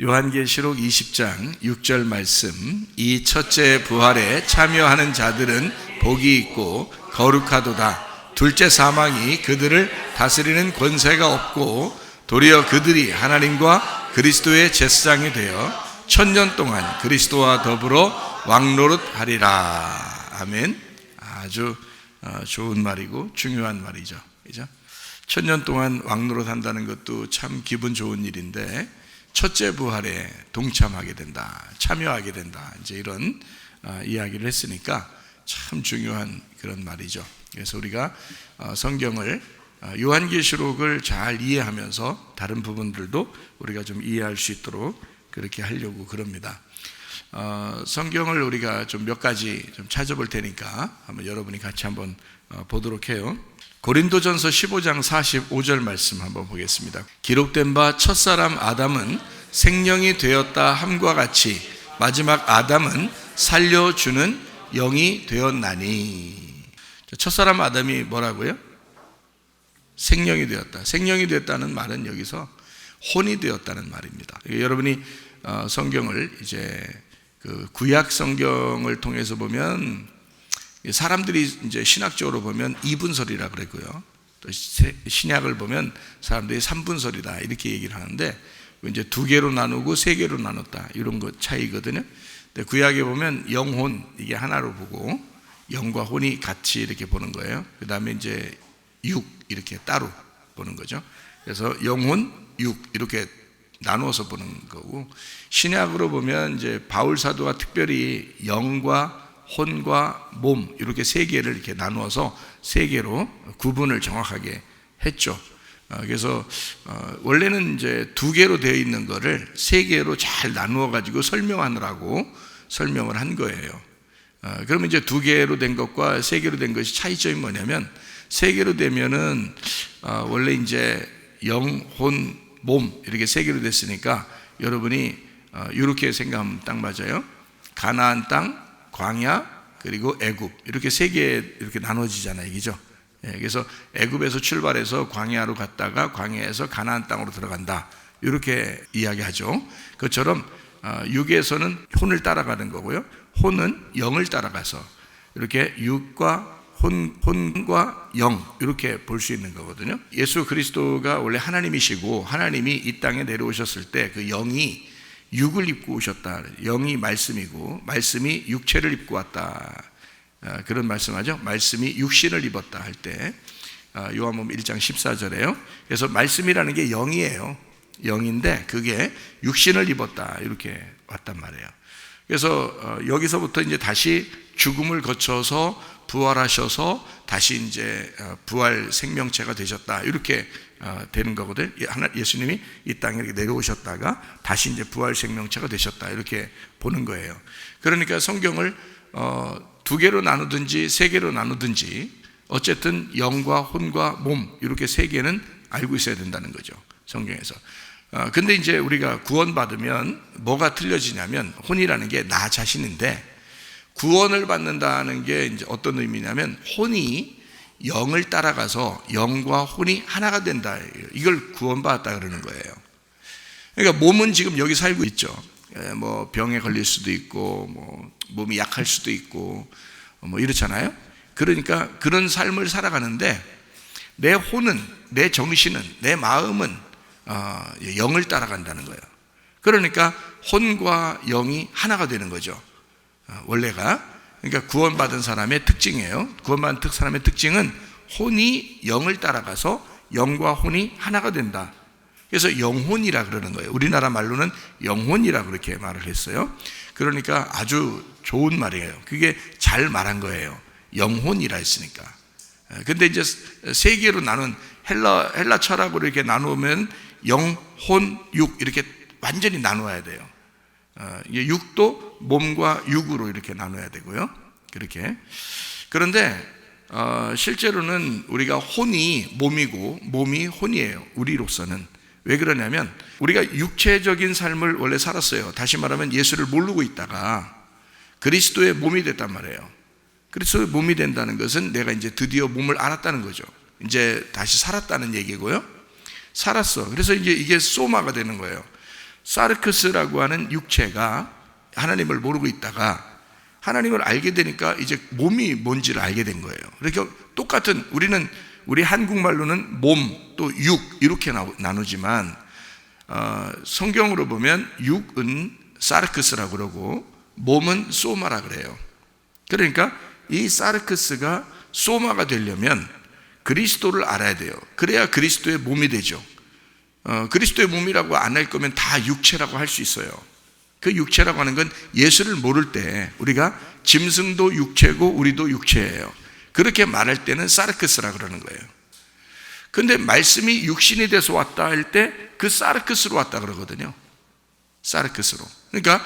요한계시록 20장 6절 말씀, 이 첫째 부활에 참여하는 자들은 복이 있고 거룩하도다. 둘째 사망이 그들을 다스리는 권세가 없고 도리어 그들이 하나님과 그리스도의 제사장이 되어 1000년 동안 그리스도와 더불어 왕노릇하리라. 아멘. 아주 좋은 말이고 중요한 말이죠. 그죠? 1000년 동안 왕노릇한다는 것도 참 기분 좋은 일인데, 첫째 부활에 동참하게 된다, 참여하게 된다, 이제 이런 이야기를 했으니까 참 중요한 그런 말이죠. 그래서 우리가 성경을, 요한계시록을 잘 이해하면서 다른 부분들도 우리가 좀 이해할 수 있도록 그렇게 하려고 그럽니다. 성경을 우리가 좀 몇 가지 좀 찾아볼 테니까 한번 여러분이 같이 한번 보도록 해요. 고린도전서 15장 45절 말씀 한번 보겠습니다. 기록된 바 첫사람 아담은 생령이 되었다 함과 같이 마지막 아담은 살려주는 영이 되었나니. 첫사람 아담이 뭐라고요? 생령이 되었다. 생령이 되었다는 말은 여기서 혼이 되었다는 말입니다. 여러분이 성경을 이제 그 구약 성경을 통해서 보면 사람들이 이제 신학적으로 보면 이분설이라 그랬고요. 또 신약을 보면 사람들이 삼분설이다 이렇게 얘기를 하는데, 이제 두 개로 나누고 세 개로 나눴다 이런 것 차이거든요. 근데 구약에 보면 영혼 이게 하나로 보고 영과 혼이 같이 이렇게 보는 거예요. 그 다음에 이제 육 이렇게 따로 보는 거죠. 그래서 영혼, 육 이렇게 나누어서 보는 거고, 신약으로 보면 이제 바울 사도가 특별히 영과 혼과 몸 이렇게 세 개를 이렇게 나누어서 세 개로 구분을 정확하게 했죠. 그래서 원래는 이제 두 개로 되어 있는 거를 세 개로 잘 나누어 가지고 설명하느라고 설명을 한 거예요. 그러면 이제 두 개로 된 것과 세 개로 된 것이 차이점이 뭐냐면, 세 개로 되면은 원래 이제 영, 혼, 몸 이렇게 세 개로 됐으니까 여러분이 이렇게 생각하면 딱 맞아요. 가나안 땅, 광야, 그리고 애굽 이렇게 세 개 이렇게 나눠지잖아요, 이기죠. 그래서 애굽에서 출발해서 광야로 갔다가 광야에서 가나안 땅으로 들어간다 이렇게 이야기하죠. 그것처럼 육에서는 혼을 따라가는 거고요, 혼은 영을 따라가서 이렇게 육과 혼과 영 이렇게 볼 수 있는 거거든요. 예수 그리스도가 원래 하나님이시고 하나님이 이 땅에 내려오셨을 때 그 영이 육을 입고 오셨다. 영이 말씀이고 말씀이 육체를 입고 왔다. 그런 말씀하죠. 말씀이 육신을 입었다 할 때 요한복음 1장 14절에요. 그래서 말씀이라는 게 영이에요. 영인데 그게 육신을 입었다 이렇게 왔단 말이에요. 그래서 여기서부터 이제 다시 죽음을 거쳐서 부활하셔서 다시 이제 부활 생명체가 되셨다 이렇게 되는 거거든. 예수님이 이 땅에 이렇게 내려오셨다가 다시 이제 부활 생명체가 되셨다 이렇게 보는 거예요. 그러니까 성경을 두 개로 나누든지 세 개로 나누든지 어쨌든 영과 혼과 몸 이렇게 세 개는 알고 있어야 된다는 거죠, 성경에서. 근데 이제 우리가 구원받으면 뭐가 틀려지냐면, 혼이라는 게 나 자신인데 구원을 받는다는 게 이제 어떤 의미냐면, 혼이 영을 따라가서 영과 혼이 하나가 된다, 이걸 구원받았다 그러는 거예요. 그러니까 몸은 지금 여기 살고 있죠. 뭐 병에 걸릴 수도 있고 뭐 몸이 약할 수도 있고 뭐 이렇잖아요. 그러니까 그런 삶을 살아가는데 내 혼은, 내 정신은, 내 마음은 영을 따라간다는 거예요. 그러니까 혼과 영이 하나가 되는 거죠, 원래가. 그러니까 구원받은 사람의 특징이에요. 구원받은 사람의 특징은 혼이 영을 따라가서 영과 혼이 하나가 된다. 그래서 영혼이라 그러는 거예요. 우리나라 말로는 영혼이라 그렇게 말을 했어요. 그러니까 아주 좋은 말이에요. 그게 잘 말한 거예요. 영혼이라 했으니까. 근데 이제 세 개로 나눈 헬라 철학으로 이렇게 나누면 영, 혼, 육 이렇게 완전히 나누어야 돼요. 육도 몸과 육으로 이렇게 나눠야 되고요, 그렇게. 그런데 실제로는 우리가 혼이 몸이고 몸이 혼이에요, 우리로서는. 왜 그러냐면 우리가 육체적인 삶을 원래 살았어요. 다시 말하면 예수를 모르고 있다가 그리스도의 몸이 됐단 말이에요. 그리스도의 몸이 된다는 것은 내가 이제 드디어 몸을 알았다는 거죠. 이제 다시 살았다는 얘기고요. 살았어. 그래서 이제 이게 소마가 되는 거예요. 사르크스라고 하는 육체가 하나님을 모르고 있다가 하나님을 알게 되니까 이제 몸이 뭔지를 알게 된 거예요. 그러니까 똑같은, 우리 한국말로는 몸 또 육 이렇게 나누지만 성경으로 보면 육은 사르크스라고 그러고 몸은 소마라 그래요. 그러니까 이 사르크스가 소마가 되려면 그리스도를 알아야 돼요. 그래야 그리스도의 몸이 되죠. 그리스도의 몸이라고 안 할 거면 다 육체라고 할 수 있어요. 그 육체라고 하는 건 예수를 모를 때 우리가 짐승도 육체고 우리도 육체예요. 그렇게 말할 때는 사르크스라 그러는 거예요. 근데 말씀이 육신이 돼서 왔다 할 때 그 사르크스로 왔다 그러거든요. 사르크스로. 그러니까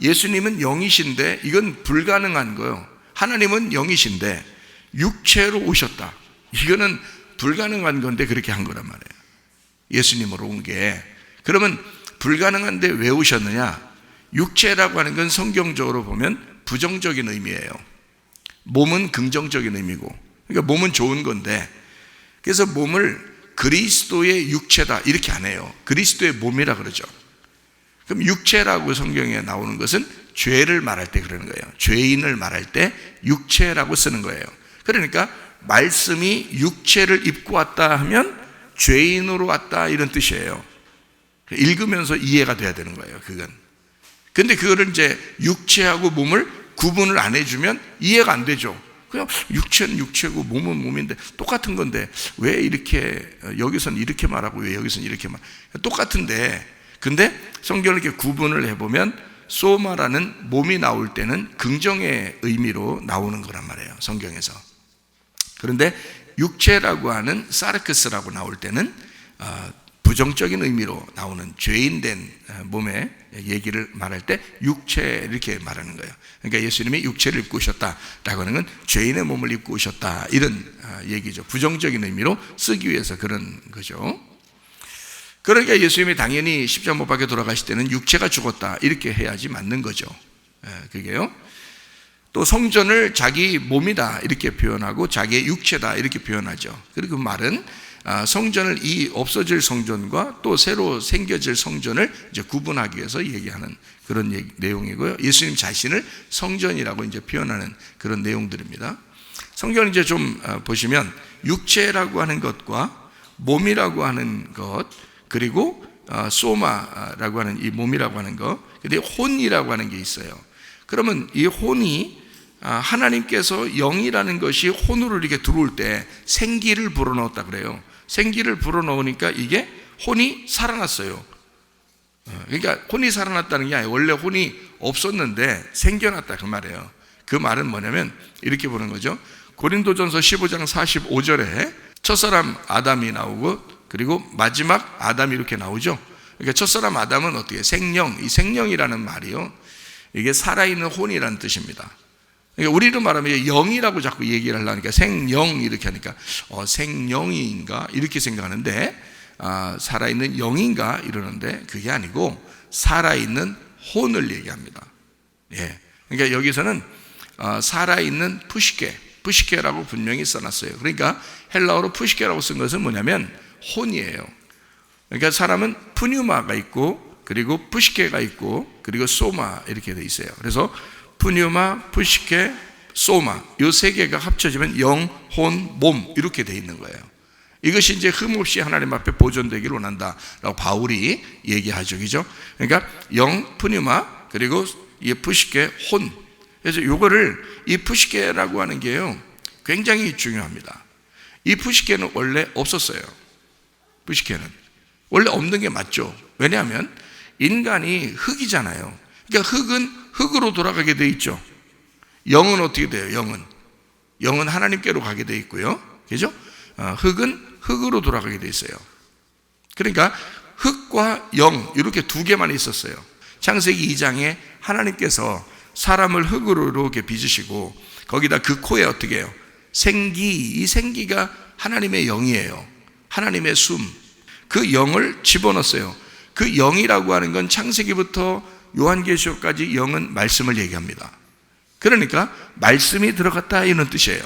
예수님은 영이신데 이건 불가능한 거예요. 하나님은 영이신데 육체로 오셨다. 이거는 불가능한 건데 그렇게 한 거란 말이에요. 예수님으로 온 게. 그러면 불가능한데 왜 오셨느냐? 육체라고 하는 건 성경적으로 보면 부정적인 의미예요. 몸은 긍정적인 의미고, 그러니까 몸은 좋은 건데, 그래서 몸을 그리스도의 육체다 이렇게 안 해요. 그리스도의 몸이라 그러죠. 그럼 육체라고 성경에 나오는 것은 죄를 말할 때 그러는 거예요. 죄인을 말할 때 육체라고 쓰는 거예요. 그러니까 말씀이 육체를 입고 왔다 하면 죄인으로 왔다 이런 뜻이에요. 읽으면서 이해가 돼야 되는 거예요. 그건. 근데 그거를 이제 육체하고 몸을 구분을 안 해주면 이해가 안 되죠. 그냥 육체는 육체고 몸은 몸인데 똑같은 건데 왜 이렇게 여기서는 이렇게 말하고 왜 여기서는 이렇게 똑같은데, 근데 성경을 이렇게 구분을 해보면 소마라는 몸이 나올 때는 긍정의 의미로 나오는 거란 말이에요, 성경에서. 그런데 육체라고 하는 사르크스라고 나올 때는 부정적인 의미로 나오는 죄인된 몸의 얘기를 말할 때 육체 이렇게 말하는 거예요. 그러니까 예수님이 육체를 입고 오셨다라고 하는 건 죄인의 몸을 입고 오셨다 이런 얘기죠. 부정적인 의미로 쓰기 위해서 그런 거죠. 그러니까 예수님이 당연히 십자가 못 박혀 돌아가실 때는 육체가 죽었다 이렇게 해야지 맞는 거죠. 그게요. 또 성전을 자기 몸이다 이렇게 표현하고 자기의 육체다 이렇게 표현하죠. 그리고 그 말은 성전을, 이 없어질 성전과 또 새로 생겨질 성전을 이제 구분하기 위해서 얘기하는 그런 내용이고요. 예수님 자신을 성전이라고 이제 표현하는 그런 내용들입니다. 성경을 이제 좀 보시면 육체라고 하는 것과 몸이라고 하는 것, 그리고 소마라고 하는 이 몸이라고 하는 것, 근데 혼이라고 하는 게 있어요. 그러면 이 혼이 하나님께서 영이라는 것이 혼으로 이렇게 들어올 때 생기를 불어넣었다 그래요. 생기를 불어넣으니까 이게 혼이 살아났어요. 그러니까 혼이 살아났다는 게 아니라 원래 혼이 없었는데 생겨났다 그 말이에요. 그 말은 뭐냐면 이렇게 보는 거죠. 고린도전서 15장 45절에 첫사람 아담이 나오고 그리고 마지막 아담이 이렇게 나오죠. 그러니까 첫사람 아담은 어떻게 생령, 이 생령이라는 말이요, 이게 살아있는 혼이라는 뜻입니다. 그러니까 우리로 말하면 영이라고 자꾸 얘기를 하려니까 생영 이렇게 하니까 생영인가 이렇게 생각하는데 살아있는 영인가 이러는데 그게 아니고 살아있는 혼을 얘기합니다. 예. 그러니까 여기서는 살아있는 푸시케라고 분명히 써놨어요. 그러니까 헬라어로 푸시케라고 쓴 것은 뭐냐면 혼이에요. 그러니까 사람은 푸뉴마가 있고 그리고 푸시케가 있고 그리고 소마 이렇게 돼 있어요. 그래서 푸뉴마, 푸시케, 소마 이 세 개가 합쳐지면 영, 혼, 몸 이렇게 돼 있는 거예요. 이것이 이제 흠없이 하나님 앞에 보존되기를 원한다라고 바울이 얘기하죠, 그죠? 그러니까 영, 푸뉴마 그리고 이 푸시케, 혼. 그래서 이거를 이 푸시케라고 하는 게요 굉장히 중요합니다. 이 푸시케는 원래 없었어요. 푸시케는 원래 없는 게 맞죠. 왜냐하면 인간이 흙이잖아요. 그러니까 흙은 흙으로 돌아가게 돼 있죠. 영은 어떻게 돼요? 영은 하나님께로 가게 돼 있고요, 그죠? 흙은 흙으로 돌아가게 돼 있어요. 그러니까 흙과 영 이렇게 두 개만 있었어요. 창세기 2장에 하나님께서 사람을 흙으로 이렇게 빚으시고 거기다 그 코에 어떻게 해요? 이 생기가 하나님의 영이에요. 하나님의 숨. 그 영을 집어넣었어요. 그 영이라고 하는 건 창세기부터 요한계시록까지 영은 말씀을 얘기합니다. 그러니까 말씀이 들어갔다 이런 뜻이에요.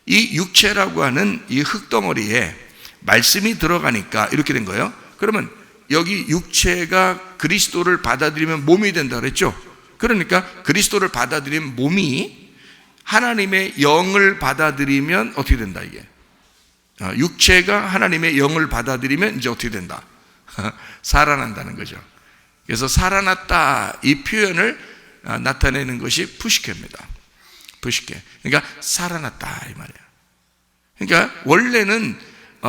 이 육체라고 하는 이 흙덩어리에 말씀이 들어가니까 이렇게 된 거예요. 그러면 여기 육체가 그리스도를 받아들이면 몸이 된다 그랬죠. 그러니까 그리스도를 받아들이면 몸이 하나님의 영을 받아들이면 어떻게 된다 이게? 육체가 하나님의 영을 받아들이면 이제 어떻게 된다? 살아난다는 거죠. 그래서 살아났다 이 표현을 나타내는 것이 푸시케입니다. 푸시케. 그러니까 살아났다 이 말이에요. 그러니까 원래는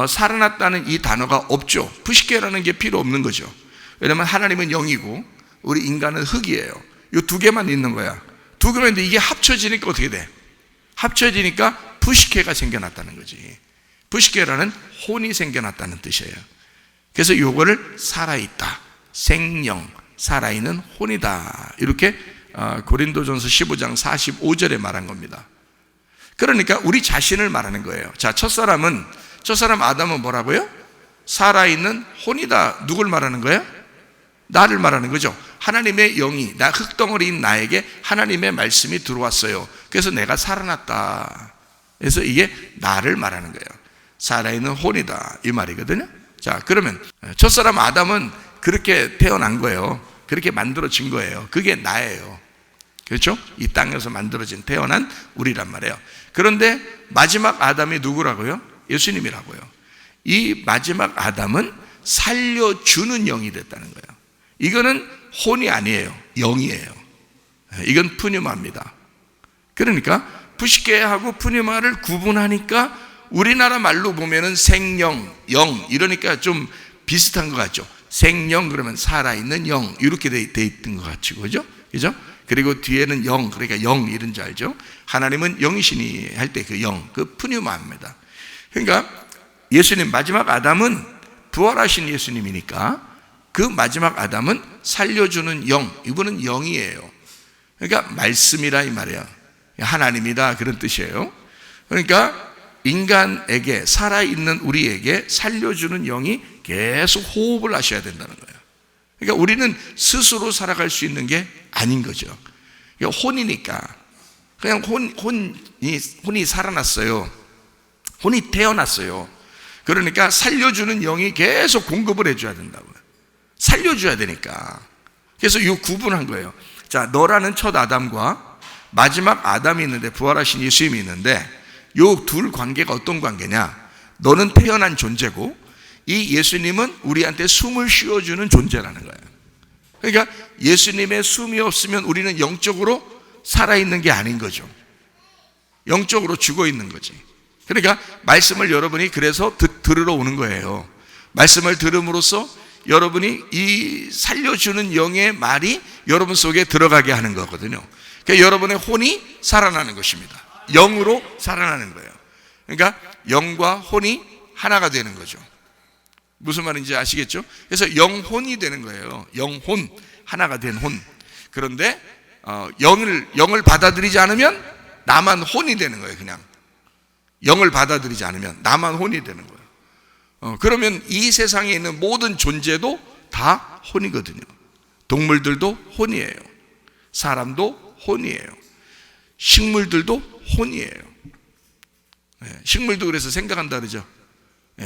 살아났다는 이 단어가 없죠. 푸시케라는 게 필요 없는 거죠. 왜냐하면 하나님은 영이고 우리 인간은 흙이에요. 이 두 개만 있는 거야. 두 개만 있는데 이게 합쳐지니까 어떻게 돼? 합쳐지니까 푸시케가 생겨났다는 거지. 푸시케라는 혼이 생겨났다는 뜻이에요. 그래서 이거를 살아있다, 생명, 살아있는 혼이다 이렇게 고린도전서 15장 45절에 말한 겁니다. 그러니까 우리 자신을 말하는 거예요. 자, 첫사람 아담은 뭐라고요? 살아있는 혼이다. 누굴 말하는 거예요? 나를 말하는 거죠. 하나님의 영이 나 흙덩어리인 나에게 하나님의 말씀이 들어왔어요. 그래서 내가 살아났다. 그래서 이게 나를 말하는 거예요. 살아있는 혼이다 이 말이거든요. 자, 그러면 첫사람 아담은 그렇게 태어난 거예요. 그렇게 만들어진 거예요. 그게 나예요. 그렇죠? 이 땅에서 만들어진 태어난 우리란 말이에요. 그런데 마지막 아담이 누구라고요? 예수님이라고요. 이 마지막 아담은 살려주는 영이 됐다는 거예요. 이거는 혼이 아니에요. 영이에요. 이건 푸뉴마입니다. 그러니까 푸시케하고 푸뉴마를 구분하니까 우리나라 말로 보면은 생령, 영 이러니까 좀 비슷한 것 같죠. 생령 그러면 살아있는 영 이렇게 돼 있던 것 같죠. 그죠? 그죠? 그리고 뒤에는 영, 그러니까 영 이런 줄 알죠? 하나님은 영이시니 할 때 그 영, 그 푸뉴마입니다. 그러니까 예수님 마지막 아담은 부활하신 예수님이니까 그 마지막 아담은 살려주는 영, 이분은 영이에요. 그러니까 말씀이라 이 말이에요. 하나님이다 그런 뜻이에요. 그러니까 인간에게 살아있는 우리에게 살려주는 영이 계속 호흡을 하셔야 된다는 거예요. 그러니까 우리는 스스로 살아갈 수 있는 게 아닌 거죠. 그러니까 혼이니까 그냥 혼이 살아났어요. 혼이 태어났어요. 그러니까 살려주는 영이 계속 공급을 해줘야 된다고요. 살려줘야 되니까. 그래서 이 구분한 거예요. 자, 너라는 첫 아담과 마지막 아담이 있는데 부활하신 예수님이 있는데 이 둘 관계가 어떤 관계냐? 너는 태어난 존재고 이 예수님은 우리한테 숨을 쉬어주는 존재라는 거예요. 그러니까 예수님의 숨이 없으면 우리는 영적으로 살아있는 게 아닌 거죠. 영적으로 죽어 있는 거지. 그러니까 말씀을 여러분이 그래서 들으러 오는 거예요. 말씀을 들음으로써 여러분이 이 살려주는 영의 말이 여러분 속에 들어가게 하는 거거든요. 그러니까 여러분의 혼이 살아나는 것입니다. 영으로 살아나는 거예요. 그러니까 영과 혼이 하나가 되는 거죠. 무슨 말인지 아시겠죠? 그래서 영혼이 되는 거예요. 영혼, 하나가 된 혼. 그런데 영을 받아들이지 않으면 나만 혼이 되는 거예요. 그냥 영을 받아들이지 않으면 나만 혼이 되는 거예요. 그러면 이 세상에 있는 모든 존재도 다 혼이거든요. 동물들도 혼이에요. 사람도 혼이에요. 식물들도 혼이에요. 식물도 그래서 생각한다 그러죠.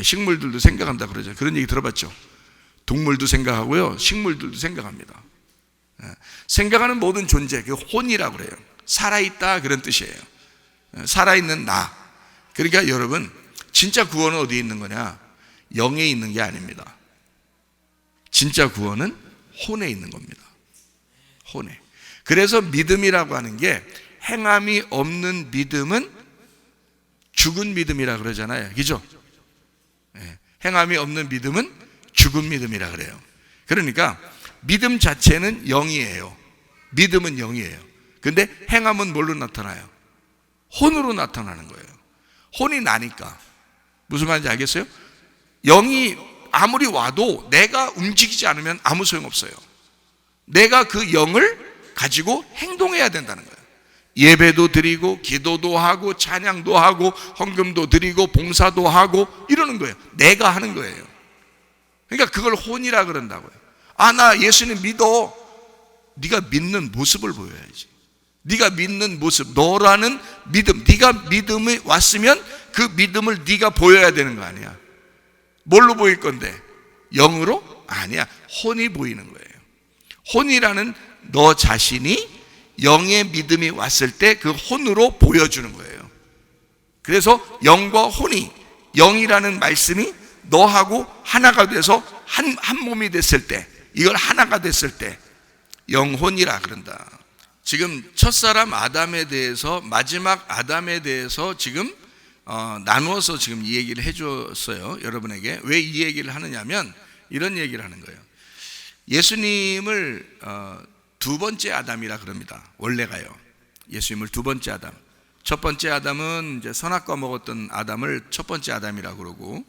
식물들도 생각한다 그러죠. 그런 얘기 들어봤죠. 동물도 생각하고요, 식물들도 생각합니다. 생각하는 모든 존재, 그 혼이라고 그래요. 살아있다 그런 뜻이에요. 살아있는 나. 그러니까 여러분, 진짜 구원은 어디에 있는 거냐? 영에 있는 게 아닙니다. 진짜 구원은 혼에 있는 겁니다. 혼에. 그래서 믿음이라고 하는 게 행함이 없는 믿음은 죽은 믿음이라 그러잖아요. 그죠? 행함이 없는 믿음은 죽은 믿음이라 그래요. 그러니까 믿음 자체는 영이에요. 믿음은 영이에요. 근데 행함은 뭘로 나타나요? 혼으로 나타나는 거예요. 혼이 나니까. 무슨 말인지 알겠어요? 영이 아무리 와도 내가 움직이지 않으면 아무 소용없어요. 내가 그 영을 가지고 행동해야 된다는 거예요. 예배도 드리고 기도도 하고 찬양도 하고 헌금도 드리고 봉사도 하고 이러는 거예요. 내가 하는 거예요. 그러니까 그걸 혼이라 그런다고요. 아, 나 예수님 믿어. 네가 믿는 모습을 보여야지. 네가 믿는 모습, 너라는 믿음, 네가 믿음이 왔으면 그 믿음을 네가 보여야 되는 거 아니야. 뭘로 보일 건데? 영으로? 아니야. 혼이 보이는 거예요. 혼이라는 너 자신이 영의 믿음이 왔을 때 그 혼으로 보여주는 거예요. 그래서 영과 혼이, 영이라는 말씀이 너하고 하나가 돼서 한 몸이 됐을 때, 이걸 하나가 됐을 때 영혼이라 그런다. 지금 첫사람 아담에 대해서, 마지막 아담에 대해서 지금 나누어서 지금 이 얘기를 해줬어요. 여러분에게. 왜 이 얘기를 하느냐면 이런 얘기를 하는 거예요. 예수님을 두 번째 아담이라 그럽니다. 원래가요. 예수님을 두 번째 아담. 첫 번째 아담은 이제 선악과 먹었던 아담을 첫 번째 아담이라고 그러고,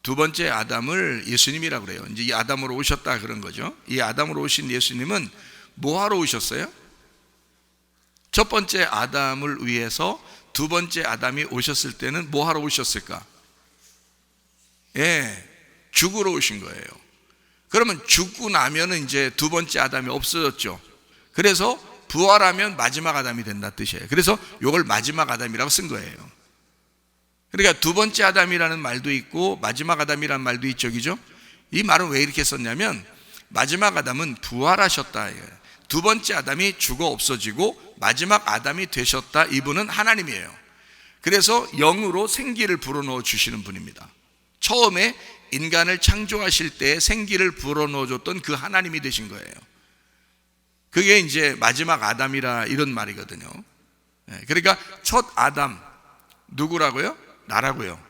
두 번째 아담을 예수님이라고 그래요. 이제 이 아담으로 오셨다 그런 거죠. 이 아담으로 오신 예수님은 뭐 하러 오셨어요? 첫 번째 아담을 위해서 두 번째 아담이 오셨을 때는 뭐 하러 오셨을까? 예, 죽으러 오신 거예요. 그러면 죽고 나면은 이제 두 번째 아담이 없어졌죠. 그래서 부활하면 마지막 아담이 된다 뜻이에요. 그래서 이걸 마지막 아담이라고 쓴 거예요. 그러니까 두 번째 아담이라는 말도 있고 마지막 아담이라는 말도 있죠, 그죠? 이 말은 왜 이렇게 썼냐면 마지막 아담은 부활하셨다. 두 번째 아담이 죽어 없어지고 마지막 아담이 되셨다. 이분은 하나님이에요. 그래서 영으로 생기를 불어넣어 주시는 분입니다. 처음에 인간을 창조하실 때 생기를 불어넣어 줬던 그 하나님이 되신 거예요. 그게 이제 마지막 아담이라 이런 말이거든요. 그러니까 첫 아담 누구라고요? 나라고요.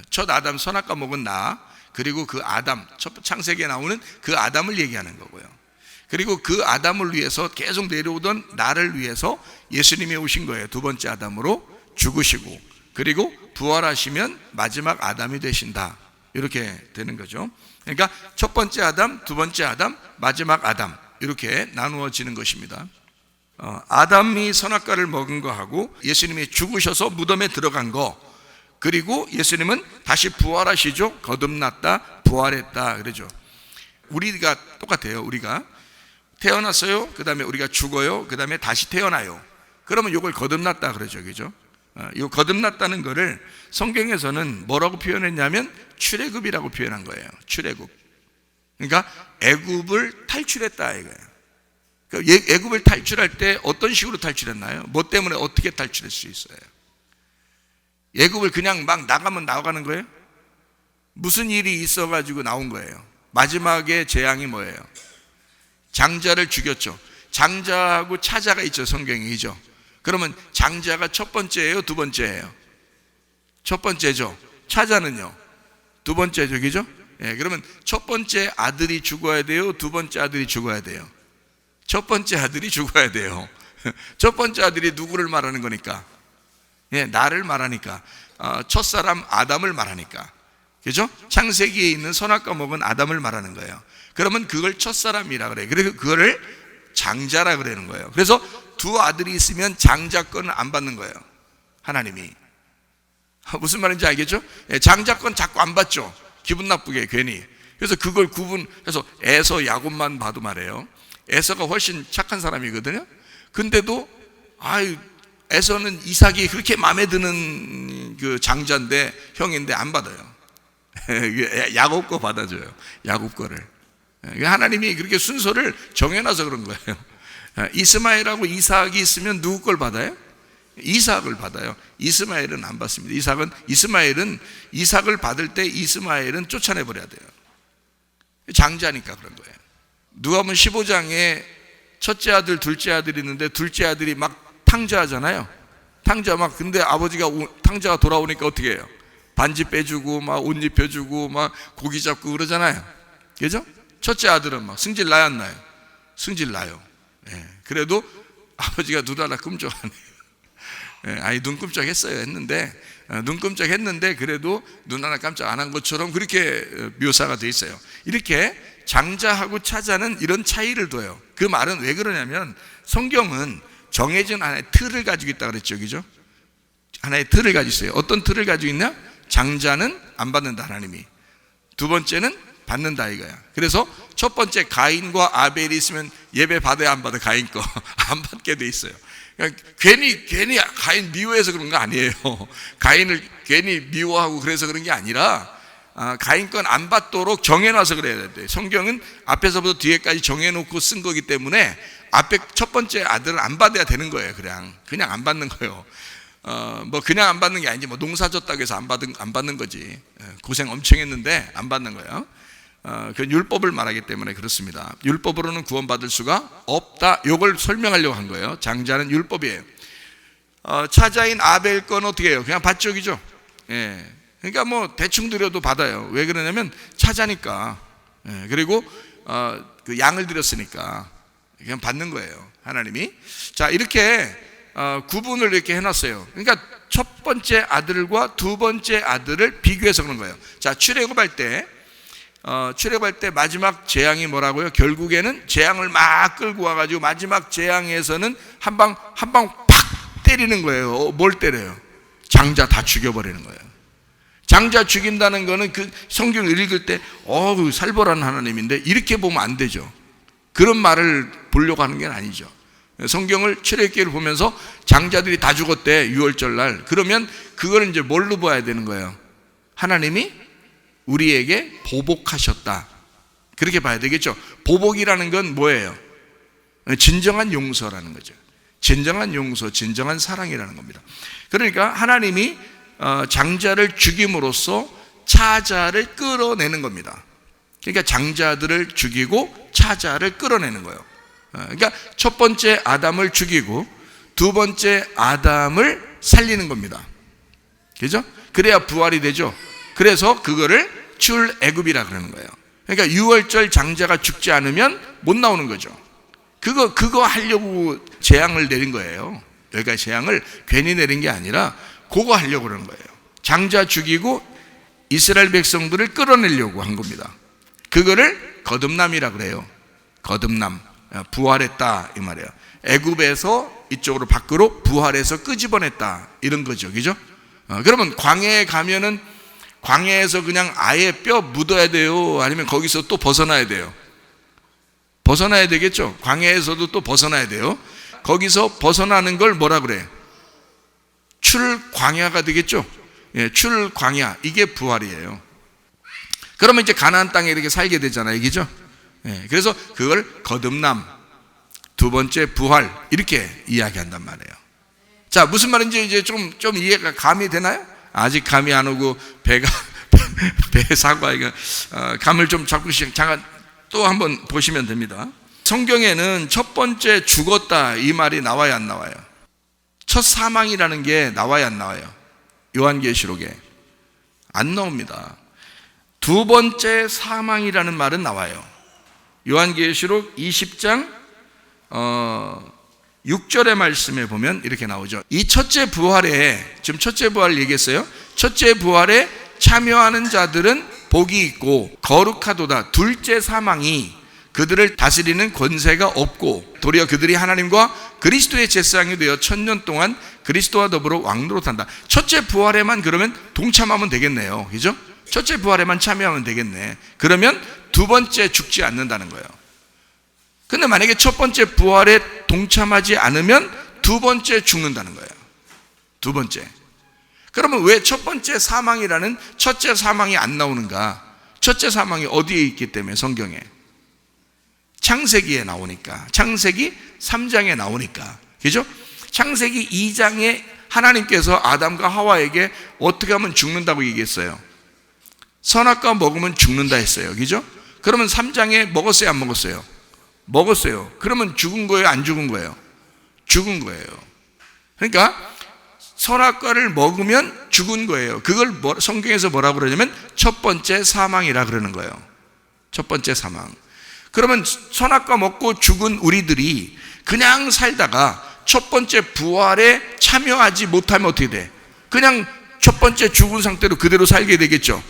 첫 아담 선악과 먹은 나, 그리고 그 아담, 첫 창세기에 나오는 그 아담을 얘기하는 거고요. 그리고 그 아담을 위해서 계속 내려오던 나를 위해서 예수님이 오신 거예요. 두 번째 아담으로 죽으시고, 그리고 부활하시면 마지막 아담이 되신다. 이렇게 되는 거죠. 그러니까 첫 번째 아담, 두 번째 아담, 마지막 아담, 이렇게 나누어지는 것입니다. 아담이 선악과를 먹은 거하고 예수님이 죽으셔서 무덤에 들어간 거, 그리고 예수님은 다시 부활하시죠. 거듭났다, 부활했다 그러죠. 우리가 똑같아요. 우리가 태어났어요. 그 다음에 우리가 죽어요. 그 다음에 다시 태어나요. 그러면 이걸 거듭났다 그러죠, 그죠? 이 거듭났다는 거를 성경에서는 뭐라고 표현했냐면 출애굽이라고 표현한 거예요. 출애굽. 그러니까 애굽을 탈출했다 이거예요. 그러니까 애굽을 탈출할 때 어떤 식으로 탈출했나요? 뭐 때문에 어떻게 탈출할 수 있어요? 애굽을 그냥 막 나가면 나가는 거예요? 무슨 일이 있어가지고 나온 거예요? 마지막에 재앙이 뭐예요? 장자를 죽였죠. 장자하고 차자가 있죠, 성경이죠. 그러면 장자가 첫 번째예요, 두 번째예요? 첫 번째죠. 차자는요? 두 번째죠, 그죠? 예, 그러면 첫 번째 아들이 죽어야 돼요, 두 번째 아들이 죽어야 돼요? 첫 번째 아들이 죽어야 돼요. 첫 번째 아들이 누구를 말하는 거니까? 예, 나를 말하니까. 첫사람 아담을 말하니까. 그죠? 창세기에 있는 선악과 먹은 아담을 말하는 거예요. 그러면 그걸 첫사람이라 그래요. 그래서 그거를 장자라 그러는 거예요. 그래서 두 아들이 있으면 장자권을 안 받는 거예요, 하나님이. 무슨 말인지 알겠죠? 예, 장자권 자꾸 안 받죠. 기분 나쁘게 괜히. 그래서 그걸 구분해서 에서 야곱만 봐도 말이에요. 에서가 훨씬 착한 사람이거든요. 근데도 에서는 이삭이 그렇게 마음에 드는 그 장자인데, 형인데 안 받아요. 야곱 거 받아줘요. 야곱 거를. 하나님이 그렇게 순서를 정해놔서 그런 거예요. 이스마엘하고 이삭이 있으면 누구 걸 받아요? 이삭을 받아요. 이스마엘은 안 받습니다. 이스마엘은 이삭을 받을 때 이스마엘은 쫓아내버려야 돼요. 장자니까 그런 거예요. 누가복음 15장에 첫째 아들, 둘째 아들이 있는데 둘째 아들이 막 탕자하잖아요. 탕자 막, 근데 아버지가 탕자가 돌아오니까 어떻게 해요? 반지 빼주고 막 옷 입혀주고 막 고기 잡고 그러잖아요. 그죠? 첫째 아들은 막 승질 나요, 안 나요? 승질 나요. 예, 그래도 아버지가 눈 하나 끔찍 안 해요. 예, 눈 끔찍했어요. 눈 끔찍했는데 그래도 눈 하나 깜짝 안 한 것처럼 그렇게 묘사가 돼 있어요. 이렇게 장자하고 차자는 이런 차이를 둬요. 그 말은 왜 그러냐면 성경은 정해진 하나의 틀을 가지고 있다 그랬죠, 그죠? 하나의 틀을 가지고 있어요. 어떤 틀을 가지고 있냐? 장자는 안 받는다, 하나님이. 두 번째는 받는다 이거야. 그래서 첫 번째 가인과 아벨이 있으면 예배 받아야 안 받아? 가인 거 안 받게 돼 있어요. 그러니까 괜히 가인 미워해서 그런 거 아니에요. 가인을 괜히 미워하고 그래서 그런 게 아니라 가인 건 안 받도록 정해놔서 그래야 돼. 성경은 앞에서부터 뒤에까지 정해놓고 쓴 거기 때문에 앞에 첫 번째 아들은 안 받아야 되는 거예요. 그냥 안 받는 거예요. 뭐 그냥 안 받는 게 아니지, 뭐 농사 졌다고 해서 안 받는 거지. 고생 엄청 했는데 안 받는 거예요. 그 율법을 말하기 때문에 그렇습니다. 율법으로는 구원받을 수가 없다. 이걸 설명하려고 한 거예요. 장자는 율법이에요. 차자인 아벨 건 어떻게 해요? 그냥 밭쪽이죠. 예. 그러니까 뭐 대충 드려도 받아요. 왜 그러냐면 차자니까. 예. 그리고 그 양을 드렸으니까 그냥 받는 거예요, 하나님이. 자, 이렇게 구분을 이렇게 해놨어요. 그러니까 첫 번째 아들과 두 번째 아들을 비교해서 그런 거예요. 자, 출애굽할 때 마지막 재앙이 뭐라고요? 결국에는 재앙을 막 끌고 와가지고 마지막 재앙에서는 한 방 팍 때리는 거예요. 뭘 때려요? 장자 다 죽여버리는 거예요. 장자 죽인다는 거는 그 성경을 읽을 때 살벌한 하나님인데 이렇게 보면 안 되죠. 그런 말을 보려고 하는 게 아니죠. 성경을 출애굽기를 보면서 장자들이 다 죽었대, 유월절 날. 그러면 그거는 이제 뭘로 봐야 되는 거예요? 하나님이 우리에게 보복하셨다, 그렇게 봐야 되겠죠. 보복이라는 건 뭐예요? 진정한 용서라는 거죠. 진정한 용서, 진정한 사랑이라는 겁니다. 그러니까 하나님이 장자를 죽임으로써 차자를 끌어내는 겁니다. 그러니까 장자들을 죽이고 차자를 끌어내는 거예요. 그러니까 첫 번째 아담을 죽이고 두 번째 아담을 살리는 겁니다. 그죠? 그래야 부활이 되죠. 그래서 그거를 출애굽이라 그러는 거예요. 그러니까 유월절 장자가 죽지 않으면 못 나오는 거죠. 그거 하려고 재앙을 내린 거예요. 여기가 재앙을 괜히 내린 게 아니라 그거 하려고 그러는 거예요. 장자 죽이고 이스라엘 백성들을 끌어내려고 한 겁니다. 그거를 거듭남이라 그래요. 거듭남, 부활했다 이 말이에요. 애굽에서 이쪽으로 밖으로 부활해서 끄집어냈다 이런 거죠. 그죠? 그러면 광야에 가면은 광야에서 그냥 아예 뼈 묻어야 돼요? 아니면 거기서 또 벗어나야 돼요? 벗어나야 되겠죠. 광야에서도 또 벗어나야 돼요. 거기서 벗어나는 걸 뭐라 그래요? 출광야가 되겠죠. 예, 출광야, 이게 부활이에요. 그러면 이제 가나안 땅에 이렇게 살게 되잖아요, 그죠? 예, 그래서 그걸 거듭남, 두 번째 부활, 이렇게 이야기한단 말이에요. 자, 무슨 말인지 이제 좀 이해가 감이 되나요? 아직 감이 안 오고 배 사과가 감을 좀 잡고 잠깐 또 한번 보시면 됩니다. 성경에는 첫 번째 죽었다 이 말이 나와요, 안 나와요? 첫 사망이라는 게 나와요, 안 나와요? 요한계시록에 안 나옵니다. 두 번째 사망이라는 말은 나와요. 요한계시록 20장 6절의 말씀에 보면 이렇게 나오죠. 이 첫째 부활에, 지금 첫째 부활 얘기했어요. 첫째 부활에 참여하는 자들은 복이 있고 거룩하도다. 둘째 사망이 그들을 다스리는 권세가 없고 도리어 그들이 하나님과 그리스도의 제사장이 되어 1000년 동안 그리스도와 더불어 왕노릇한다. 첫째 부활에만 그러면 동참하면 되겠네요. 그죠? 첫째 부활에만 참여하면 되겠네. 그러면 두 번째 죽지 않는다는 거예요. 근데 만약에 첫 번째 부활에 동참하지 않으면 두 번째 죽는다는 거예요. 두 번째. 그러면 왜 첫 번째 사망이라는 첫째 사망이 안 나오는가? 첫째 사망이 어디에 있기 때문에 성경에? 창세기에 나오니까. 창세기 3장에 나오니까. 그죠? 창세기 2장에 하나님께서 아담과 하와에게 어떻게 하면 죽는다고 얘기했어요? 선악과 먹으면 죽는다 했어요. 그죠? 그러면 3장에 먹었어요, 안 먹었어요? 먹었어요. 그러면 죽은 거예요, 안 죽은 거예요? 죽은 거예요. 그러니까 선악과를 먹으면 죽은 거예요. 그걸 성경에서 뭐라고 그러냐면 첫 번째 사망이라 그러는 거예요. 첫 번째 사망. 그러면 선악과 먹고 죽은 우리들이 그냥 살다가 첫 번째 부활에 참여하지 못하면 어떻게 돼? 그냥 첫 번째 죽은 상태로 그대로 살게 되겠죠.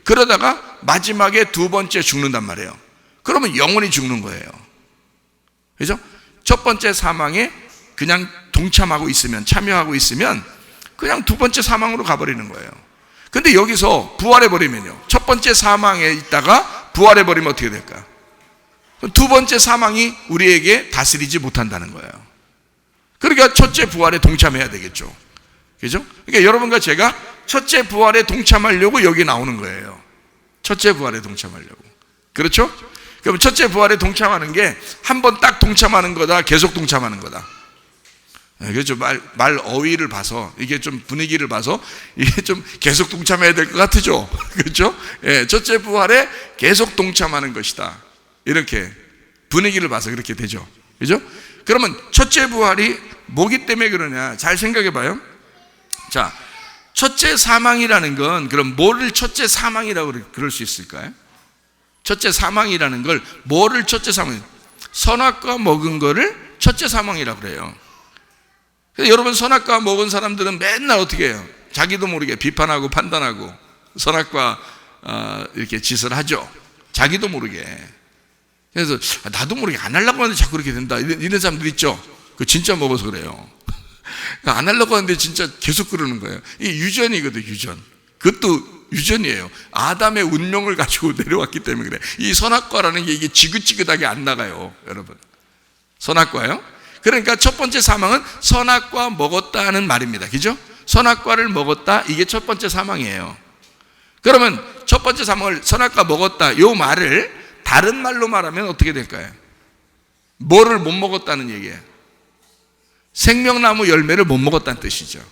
그러다가 마지막에 두 번째 죽는단 말이에요. 그러면 영원히 죽는 거예요. 그죠? 첫 번째 사망에 그냥 동참하고 있으면, 참여하고 있으면 그냥 두 번째 사망으로 가버리는 거예요. 근데 여기서 부활해버리면요, 첫 번째 사망에 있다가 부활해버리면 어떻게 될까? 두 번째 사망이 우리에게 다스리지 못한다는 거예요. 그러니까 첫째 부활에 동참해야 되겠죠. 그죠? 그러니까 여러분과 제가 첫째 부활에 동참하려고 여기 나오는 거예요. 첫째 부활에 동참하려고. 그렇죠? 그럼 첫째 부활에 동참하는 게 한 번 딱 동참하는 거다, 계속 동참하는 거다. 그렇죠. 말 어휘를 봐서, 이게 좀 분위기를 봐서, 이게 좀 계속 동참해야 될 것 같으죠. 그렇죠? 예, 첫째 부활에 계속 동참하는 것이다. 이렇게 분위기를 봐서 그렇게 되죠. 그죠? 그러면 첫째 부활이 뭐기 때문에 그러냐? 잘 생각해 봐요. 자, 첫째 사망이라는 건, 그럼 뭐를 첫째 사망이라고 그럴 수 있을까요? 첫째 사망이라는 걸 뭐를 첫째 사망? 선악과 먹은 거를 첫째 사망이라고 그래요. 여러분, 선악과 먹은 사람들은 맨날 어떻게 해요? 자기도 모르게 비판하고 판단하고 선악과 이렇게 짓을 하죠. 자기도 모르게. 그래서 나도 모르게 안 하려고 하는데 자꾸 그렇게 된다, 이런 사람들 있죠. 그 진짜 먹어서 그래요. 안 하려고 하는데 진짜 계속 그러는 거예요. 이게 유전이거든, 유전. 그것도 유전이에요. 아담의 운명을 가지고 내려왔기 때문에 그래. 이 선악과라는 게 이게 지긋지긋하게 안 나가요, 여러분. 선악과요? 그러니까 첫 번째 사망은 선악과 먹었다는 말입니다. 그죠? 선악과를 먹었다, 이게 첫 번째 사망이에요. 그러면 첫 번째 사망을 선악과 먹었다, 이 말을 다른 말로 말하면 어떻게 될까요? 뭐를 못 먹었다는 얘기예요? 생명나무 열매를 못 먹었다는 뜻이죠.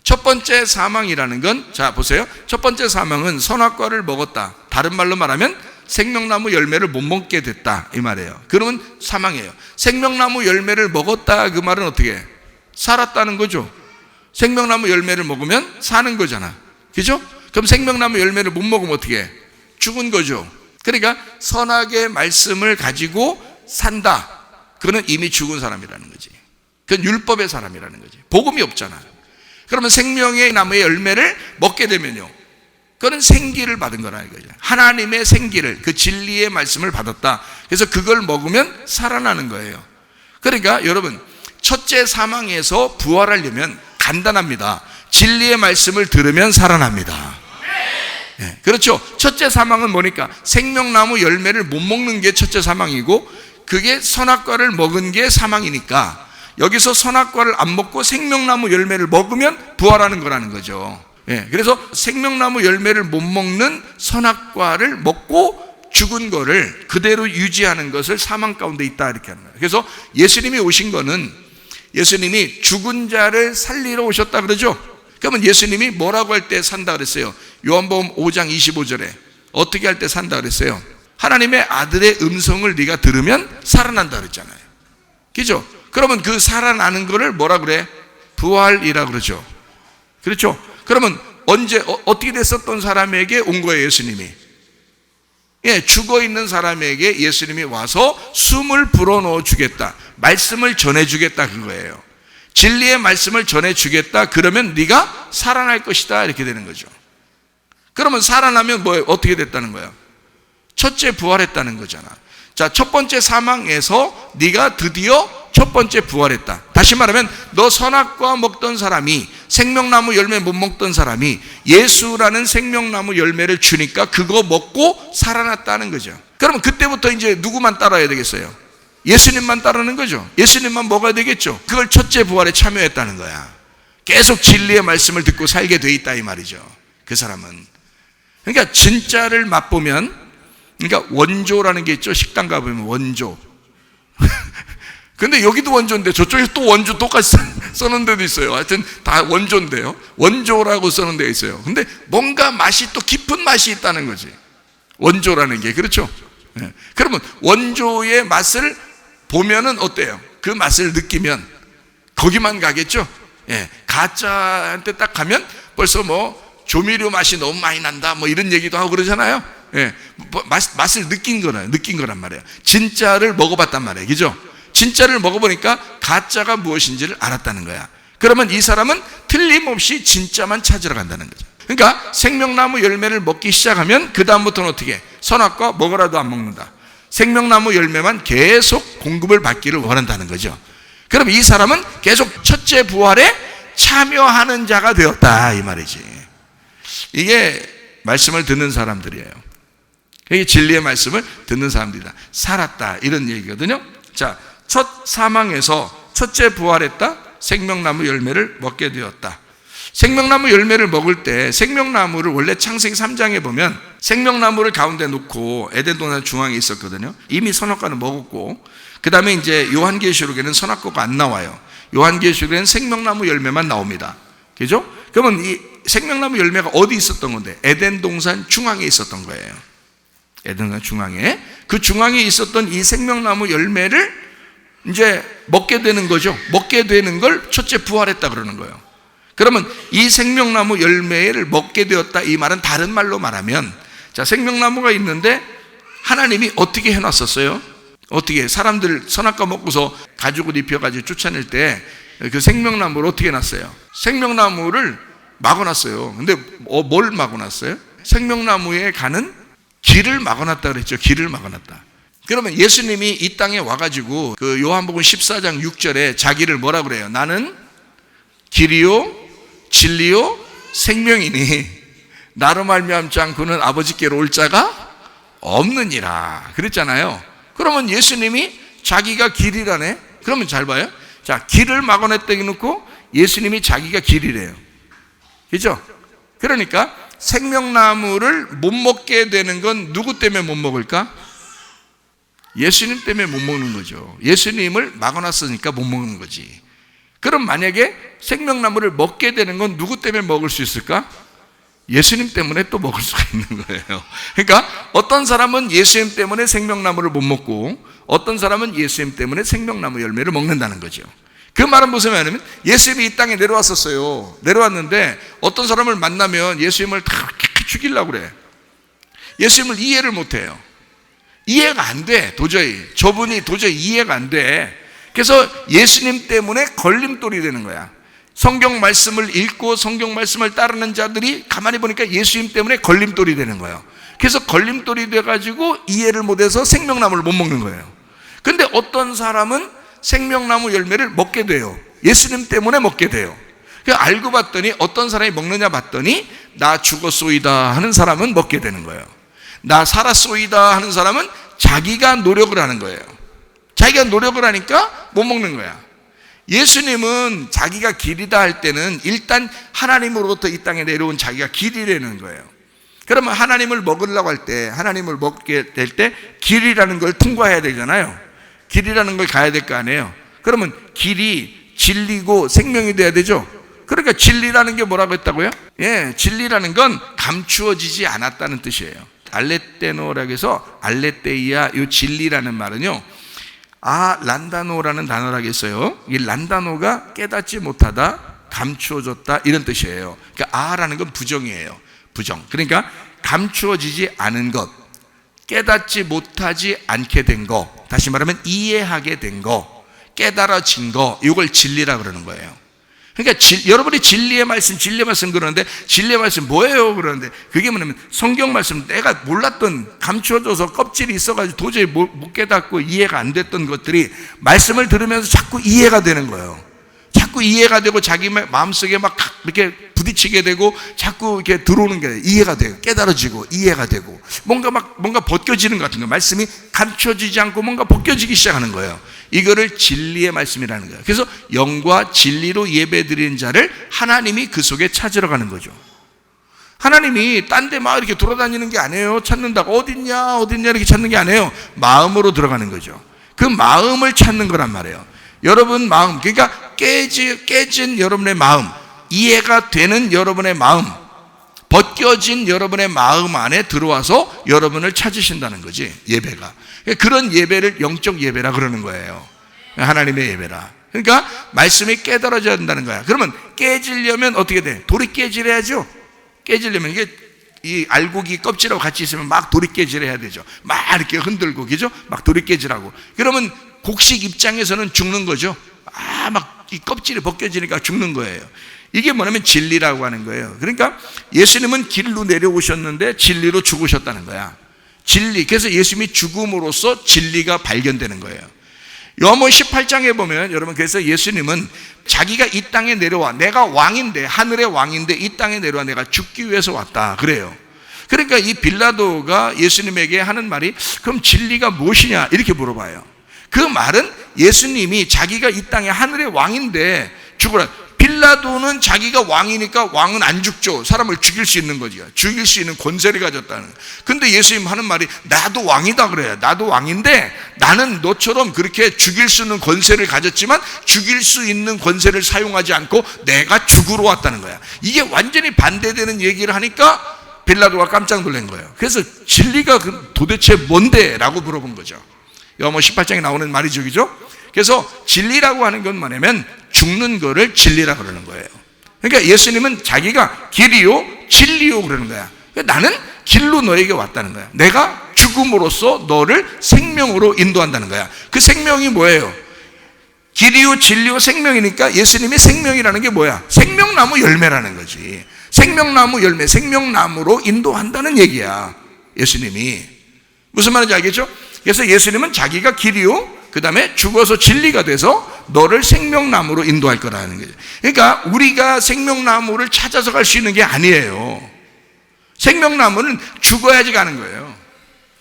첫 번째 사망이라는 건, 자 보세요. 첫 번째 사망은 선악과를 먹었다, 다른 말로 말하면 생명나무 열매를 못 먹게 됐다, 이 말이에요. 그러면 사망이에요. 생명나무 열매를 먹었다, 그 말은 어떻게 해? 살았다는 거죠. 생명나무 열매를 먹으면 사는 거잖아. 그죠? 그럼 생명나무 열매를 못 먹으면 어떻게 해? 죽은 거죠. 그러니까 선악의 말씀을 가지고 산다, 그거는 이미 죽은 사람이라는 거지. 그건 율법의 사람이라는 거지. 복음이 없잖아. 그러면 생명의 나무의 열매를 먹게 되면요, 그거는 생기를 받은 거라는 거죠. 하나님의 생기를, 그 진리의 말씀을 받았다. 그래서 그걸 먹으면 살아나는 거예요. 그러니까 여러분, 첫째 사망에서 부활하려면 간단합니다. 진리의 말씀을 들으면 살아납니다. 네, 그렇죠. 첫째 사망은 뭐니까? 생명나무 열매를 못 먹는 게 첫째 사망이고, 그게 선악과를 먹은 게 사망이니까 여기서 선악과를 안 먹고 생명나무 열매를 먹으면 부활하는 거라는 거죠. 예, 그래서 생명나무 열매를 못 먹는 선악과를 먹고 죽은 거를 그대로 유지하는 것을 사망 가운데 있다, 이렇게 하는 거예요. 그래서 예수님이 오신 거는, 예수님이 죽은 자를 살리러 오셨다 그러죠. 그러면 예수님이 뭐라고 할 때 산다 그랬어요? 요한복음 5장 25절에 어떻게 할 때 산다 그랬어요? 하나님의 아들의 음성을 네가 들으면 살아난다 그랬잖아요. 그죠? 그러면 그 살아나는 거를 뭐라 그래? 부활이라 그러죠. 그렇죠? 그러면 언제, 어떻게 됐었던 사람에게 온 거예요, 예수님이? 예, 죽어 있는 사람에게 예수님이 와서 숨을 불어넣어 주겠다, 말씀을 전해 주겠다, 그거예요. 진리의 말씀을 전해 주겠다, 그러면 네가 살아날 것이다, 이렇게 되는 거죠. 그러면 살아나면 뭐 어떻게 됐다는 거예요? 첫째 부활했다는 거잖아. 자, 첫 번째 사망에서 네가 드디어 첫 번째 부활했다. 다시 말하면 너 선악과 먹던 사람이, 생명나무 열매 못 먹던 사람이 예수라는 생명나무 열매를 주니까 그거 먹고 살아났다는 거죠. 그러면 그때부터 이제 누구만 따라야 되겠어요? 예수님만 따르는 거죠. 예수님만 먹어야 되겠죠. 그걸 첫째 부활에 참여했다는 거야. 계속 진리의 말씀을 듣고 살게 돼 있다, 이 말이죠. 그 사람은. 그러니까 진짜를 맛보면, 그러니까 원조라는 게 있죠. 식당 가보면 원조. 근데 여기도 원조인데 저쪽에 또 원조 똑같이 써놓은 데도 있어요. 하여튼 다 원조인데요, 원조라고 써놓은 데가 있어요. 근데 뭔가 맛이 또 깊은 맛이 있다는 거지, 원조라는 게. 그렇죠? 네. 그러면 원조의 맛을 보면은 어때요? 그 맛을 느끼면 거기만 가겠죠? 예, 가짜한테 딱 가면 벌써 뭐 조미료 맛이 너무 많이 난다, 뭐 이런 얘기도 하고 그러잖아요. 예, 맛을 느낀 거란 말이에요. 진짜를 먹어봤단 말이에요. 그죠? 진짜를 먹어보니까 가짜가 무엇인지를 알았다는 거야. 그러면 이 사람은 틀림없이 진짜만 찾으러 간다는 거죠. 그러니까 생명나무 열매를 먹기 시작하면 그 다음부터는 어떻게 해? 선악과 먹어라도 안 먹는다. 생명나무 열매만 계속 공급을 받기를 원한다는 거죠. 그럼 이 사람은 계속 첫째 부활에 참여하는 자가 되었다, 이 말이지. 이게 말씀을 듣는 사람들이에요. 이게 진리의 말씀을 듣는 사람들이다. 살았다, 이런 얘기거든요. 자, 첫 사망에서 첫째 부활했다, 생명나무 열매를 먹게 되었다. 생명나무 열매를 먹을 때 생명나무를 원래 창세기 3장에 보면 생명나무를 가운데 놓고 에덴 동산 중앙에 있었거든요. 이미 선악과는 먹었고, 그 다음에 이제 요한계시록에는 선악과가 안 나와요. 요한계시록에는 생명나무 열매만 나옵니다. 그죠? 그러면 이 생명나무 열매가 어디 있었던 건데? 에덴 동산 중앙에 있었던 거예요. 에덴 동산 중앙에. 그 중앙에 있었던 이 생명나무 열매를 이제 먹게 되는 거죠. 먹게 되는 걸 첫째 부활했다 그러는 거예요. 그러면 이 생명나무 열매를 먹게 되었다, 이 말은 다른 말로 말하면, 자, 생명나무가 있는데 하나님이 어떻게 해놨었어요? 어떻게? 사람들 선악과 먹고서 가죽을 입혀가지고 쫓아낼 때 그 생명나무를 어떻게 해놨어요? 생명나무를 막아놨어요. 근데 뭘 막아놨어요? 생명나무에 가는 길을 막아놨다 그랬죠. 길을 막아놨다. 그러면 예수님이 이 땅에 와가지고 그 요한복음 14장 6절에 자기를 뭐라 그래요? 나는 길이요 진리요 생명이니 나로 말미암지 않고는 아버지께로 올 자가 없느니라 그랬잖아요. 그러면 예수님이 자기가 길이라네. 그러면 잘 봐요. 자, 길을 막아냈다 해놓고 예수님이 자기가 길이래요. 그죠? 그러니까 생명나무를 못 먹게 되는 건 누구 때문에 못 먹을까? 예수님 때문에 못 먹는 거죠. 예수님을 막아놨으니까 못 먹는 거지. 그럼 만약에 생명나무를 먹게 되는 건 누구 때문에 먹을 수 있을까? 예수님 때문에 또 먹을 수가 있는 거예요. 그러니까 어떤 사람은 예수님 때문에 생명나무를 못 먹고 어떤 사람은 예수님 때문에 생명나무 열매를 먹는다는 거죠. 그 말은 무슨 말이냐면 예수님이 이 땅에 내려왔었어요. 내려왔는데 어떤 사람을 만나면 예수님을 다 죽이려고 그래. 예수님을 이해를 못해요. 이해가 안 돼. 도저히. 저분이 도저히 이해가 안 돼. 그래서 예수님 때문에 걸림돌이 되는 거야. 성경 말씀을 읽고 성경 말씀을 따르는 자들이 가만히 보니까 예수님 때문에 걸림돌이 되는 거예요. 그래서 걸림돌이 돼가지고 이해를 못해서 생명나무를 못 먹는 거예요. 근데 어떤 사람은 생명나무 열매를 먹게 돼요. 예수님 때문에 먹게 돼요. 알고 봤더니 어떤 사람이 먹느냐 봤더니 나 죽었소이다 하는 사람은 먹게 되는 거예요. 나 살았소이다 하는 사람은 자기가 노력을 하는 거예요. 자기가 노력을 하니까 못 먹는 거야. 예수님은 자기가 길이다 할 때는 일단 하나님으로부터 이 땅에 내려온 자기가 길이라는 거예요. 그러면 하나님을 먹으려고 할 때, 하나님을 먹게 될 때 길이라는 걸 통과해야 되잖아요. 길이라는 걸 가야 될 거 아니에요. 그러면 길이 진리고 생명이 돼야 되죠. 그러니까 진리라는 게 뭐라고 했다고요? 예, 진리라는 건 감추어지지 않았다는 뜻이에요. 알레테노라고 해서 알레테이아, 이 진리라는 말은요, 란다노라는 단어라고 했어요. 이 란다노가 깨닫지 못하다, 감추어졌다 이런 뜻이에요. 그러니까 라는 건 부정이에요. 부정. 그러니까 감추어지지 않은 것, 깨닫지 못하지 않게 된 거, 다시 말하면 이해하게 된 거, 깨달아진 거, 이걸 진리라 그러는 거예요. 그러니까 여러분이 진리의 말씀 그러는데 진리의 말씀 뭐예요? 그러는데 그게 뭐냐면 성경 말씀, 내가 몰랐던, 감추어져서 껍질이 있어가지고 도저히 못 깨닫고 이해가 안 됐던 것들이 말씀을 들으면서 자꾸 이해가 되는 거예요. 자꾸 이해가 되고 자기 마음속에 막 이렇게 부딪히게 되고 자꾸 이렇게 들어오는 게 이해가 돼요. 깨달아지고 이해가 되고 뭔가 벗겨지는 것 같은 거예요. 말씀이 감춰지지 않고 뭔가 벗겨지기 시작하는 거예요. 이거를 진리의 말씀이라는 거예요. 그래서 영과 진리로 예배드리는 자를 하나님이 그 속에 찾으러 가는 거죠. 하나님이 딴 데 막 이렇게 돌아다니는 게 아니에요. 찾는다고 어딨냐 이렇게 찾는 게 아니에요. 마음으로 들어가는 거죠. 그 마음을 찾는 거란 말이에요. 여러분 마음, 그러니까 깨진 여러분의 마음, 이해가 되는 여러분의 마음, 벗겨진 여러분의 마음 안에 들어와서 여러분을 찾으신다는 거지, 예배가. 그런 예배를 영적 예배라 그러는 거예요. 하나님의 예배라. 그러니까 말씀이 깨달아져야 된다는 거야. 그러면 깨지려면 어떻게 돼? 돌이 깨질해야죠. 깨지려면 이게 이 알곡이 껍질하고 같이 있으면 막 돌이 깨질해야 되죠. 막 이렇게 흔들고, 그죠? 막 돌이 깨질하고. 그러면 곡식 입장에서는 죽는 거죠. 막 이 껍질이 벗겨지니까 죽는 거예요. 이게 뭐냐면 진리라고 하는 거예요. 그러니까 예수님은 길로 내려오셨는데 진리로 죽으셨다는 거야. 진리. 그래서 예수님이 죽음으로써 진리가 발견되는 거예요. 요한복음 18장에 보면 여러분, 그래서 예수님은 자기가 이 땅에 내려와, 내가 왕인데, 하늘의 왕인데 이 땅에 내려와 내가 죽기 위해서 왔다 그래요. 그러니까 이 빌라도가 예수님에게 하는 말이, 그럼 진리가 무엇이냐 이렇게 물어봐요. 그 말은 예수님이 자기가 이 땅에 하늘의 왕인데 죽으라. 빌라도는 자기가 왕이니까 왕은 안 죽죠. 사람을 죽일 수 있는 거죠. 죽일 수 있는 권세를 가졌다는 거예요. 근데 예수님 하는 말이 나도 왕이다 그래요. 나도 왕인데 나는 너처럼 그렇게 죽일 수 있는 권세를 가졌지만 죽일 수 있는 권세를 사용하지 않고 내가 죽으러 왔다는 거야. 이게 완전히 반대되는 얘기를 하니까 빌라도가 깜짝 놀란 거예요. 그래서 진리가 도대체 뭔데? 라고 물어본 거죠. 요한복음 18장에 나오는 말이죠, 그죠? 그래서 진리라고 하는 건 뭐냐면 죽는 거를 진리라고 그러는 거예요. 그러니까 예수님은 자기가 길이요 진리요 그러는 거야. 그러니까 나는 길로 너에게 왔다는 거야. 내가 죽음으로써 너를 생명으로 인도한다는 거야. 그 생명이 뭐예요? 길이요 진리요 생명이니까 예수님이 생명이라는 게 뭐야? 생명나무 열매라는 거지. 생명나무 열매, 생명나무로 인도한다는 얘기야. 예수님이 무슨 말인지 알겠죠? 그래서 예수님은 자기가 길이요 그 다음에 죽어서 진리가 돼서 너를 생명나무로 인도할 거라는 거죠. 그러니까 우리가 생명나무를 찾아서 갈 수 있는 게 아니에요. 생명나무는 죽어야지 가는 거예요.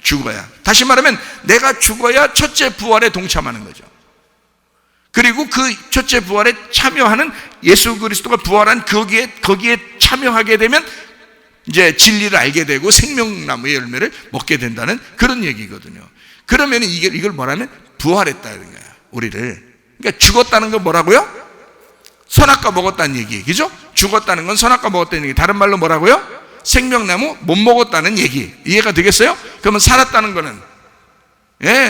죽어야. 다시 말하면 내가 죽어야 첫째 부활에 동참하는 거죠. 그리고 그 첫째 부활에 참여하는 예수 그리스도가 부활한 거기에 참여하게 되면 이제 진리를 알게 되고 생명나무의 열매를 먹게 된다는 그런 얘기거든요. 그러면 이걸 뭐라면 부활했다는 거야, 우리를. 그러니까 죽었다는 건 뭐라고요? 선악과 먹었다는 얘기, 그죠? 죽었다는 건 선악과 먹었다는 얘기. 다른 말로 뭐라고요? 생명나무 못 먹었다는 얘기. 이해가 되겠어요? 그러면 살았다는 거는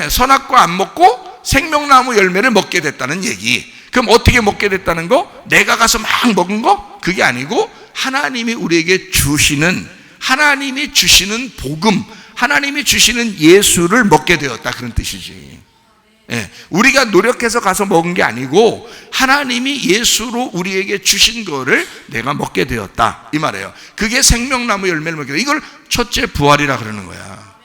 선악과 안 먹고 생명나무 열매를 먹게 됐다는 얘기. 그럼 어떻게 먹게 됐다는 거? 내가 가서 막 먹은 거? 그게 아니고 하나님이 우리에게 주시는, 하나님이 주시는 복음, 하나님이 주시는 예수를 먹게 되었다, 그런 뜻이지. 우리가 노력해서 가서 먹은 게 아니고 하나님이 예수로 우리에게 주신 거를 내가 먹게 되었다, 이 말이에요. 그게 생명나무 열매를 먹게 되었다. 이걸 첫째 부활이라 그러는 거야.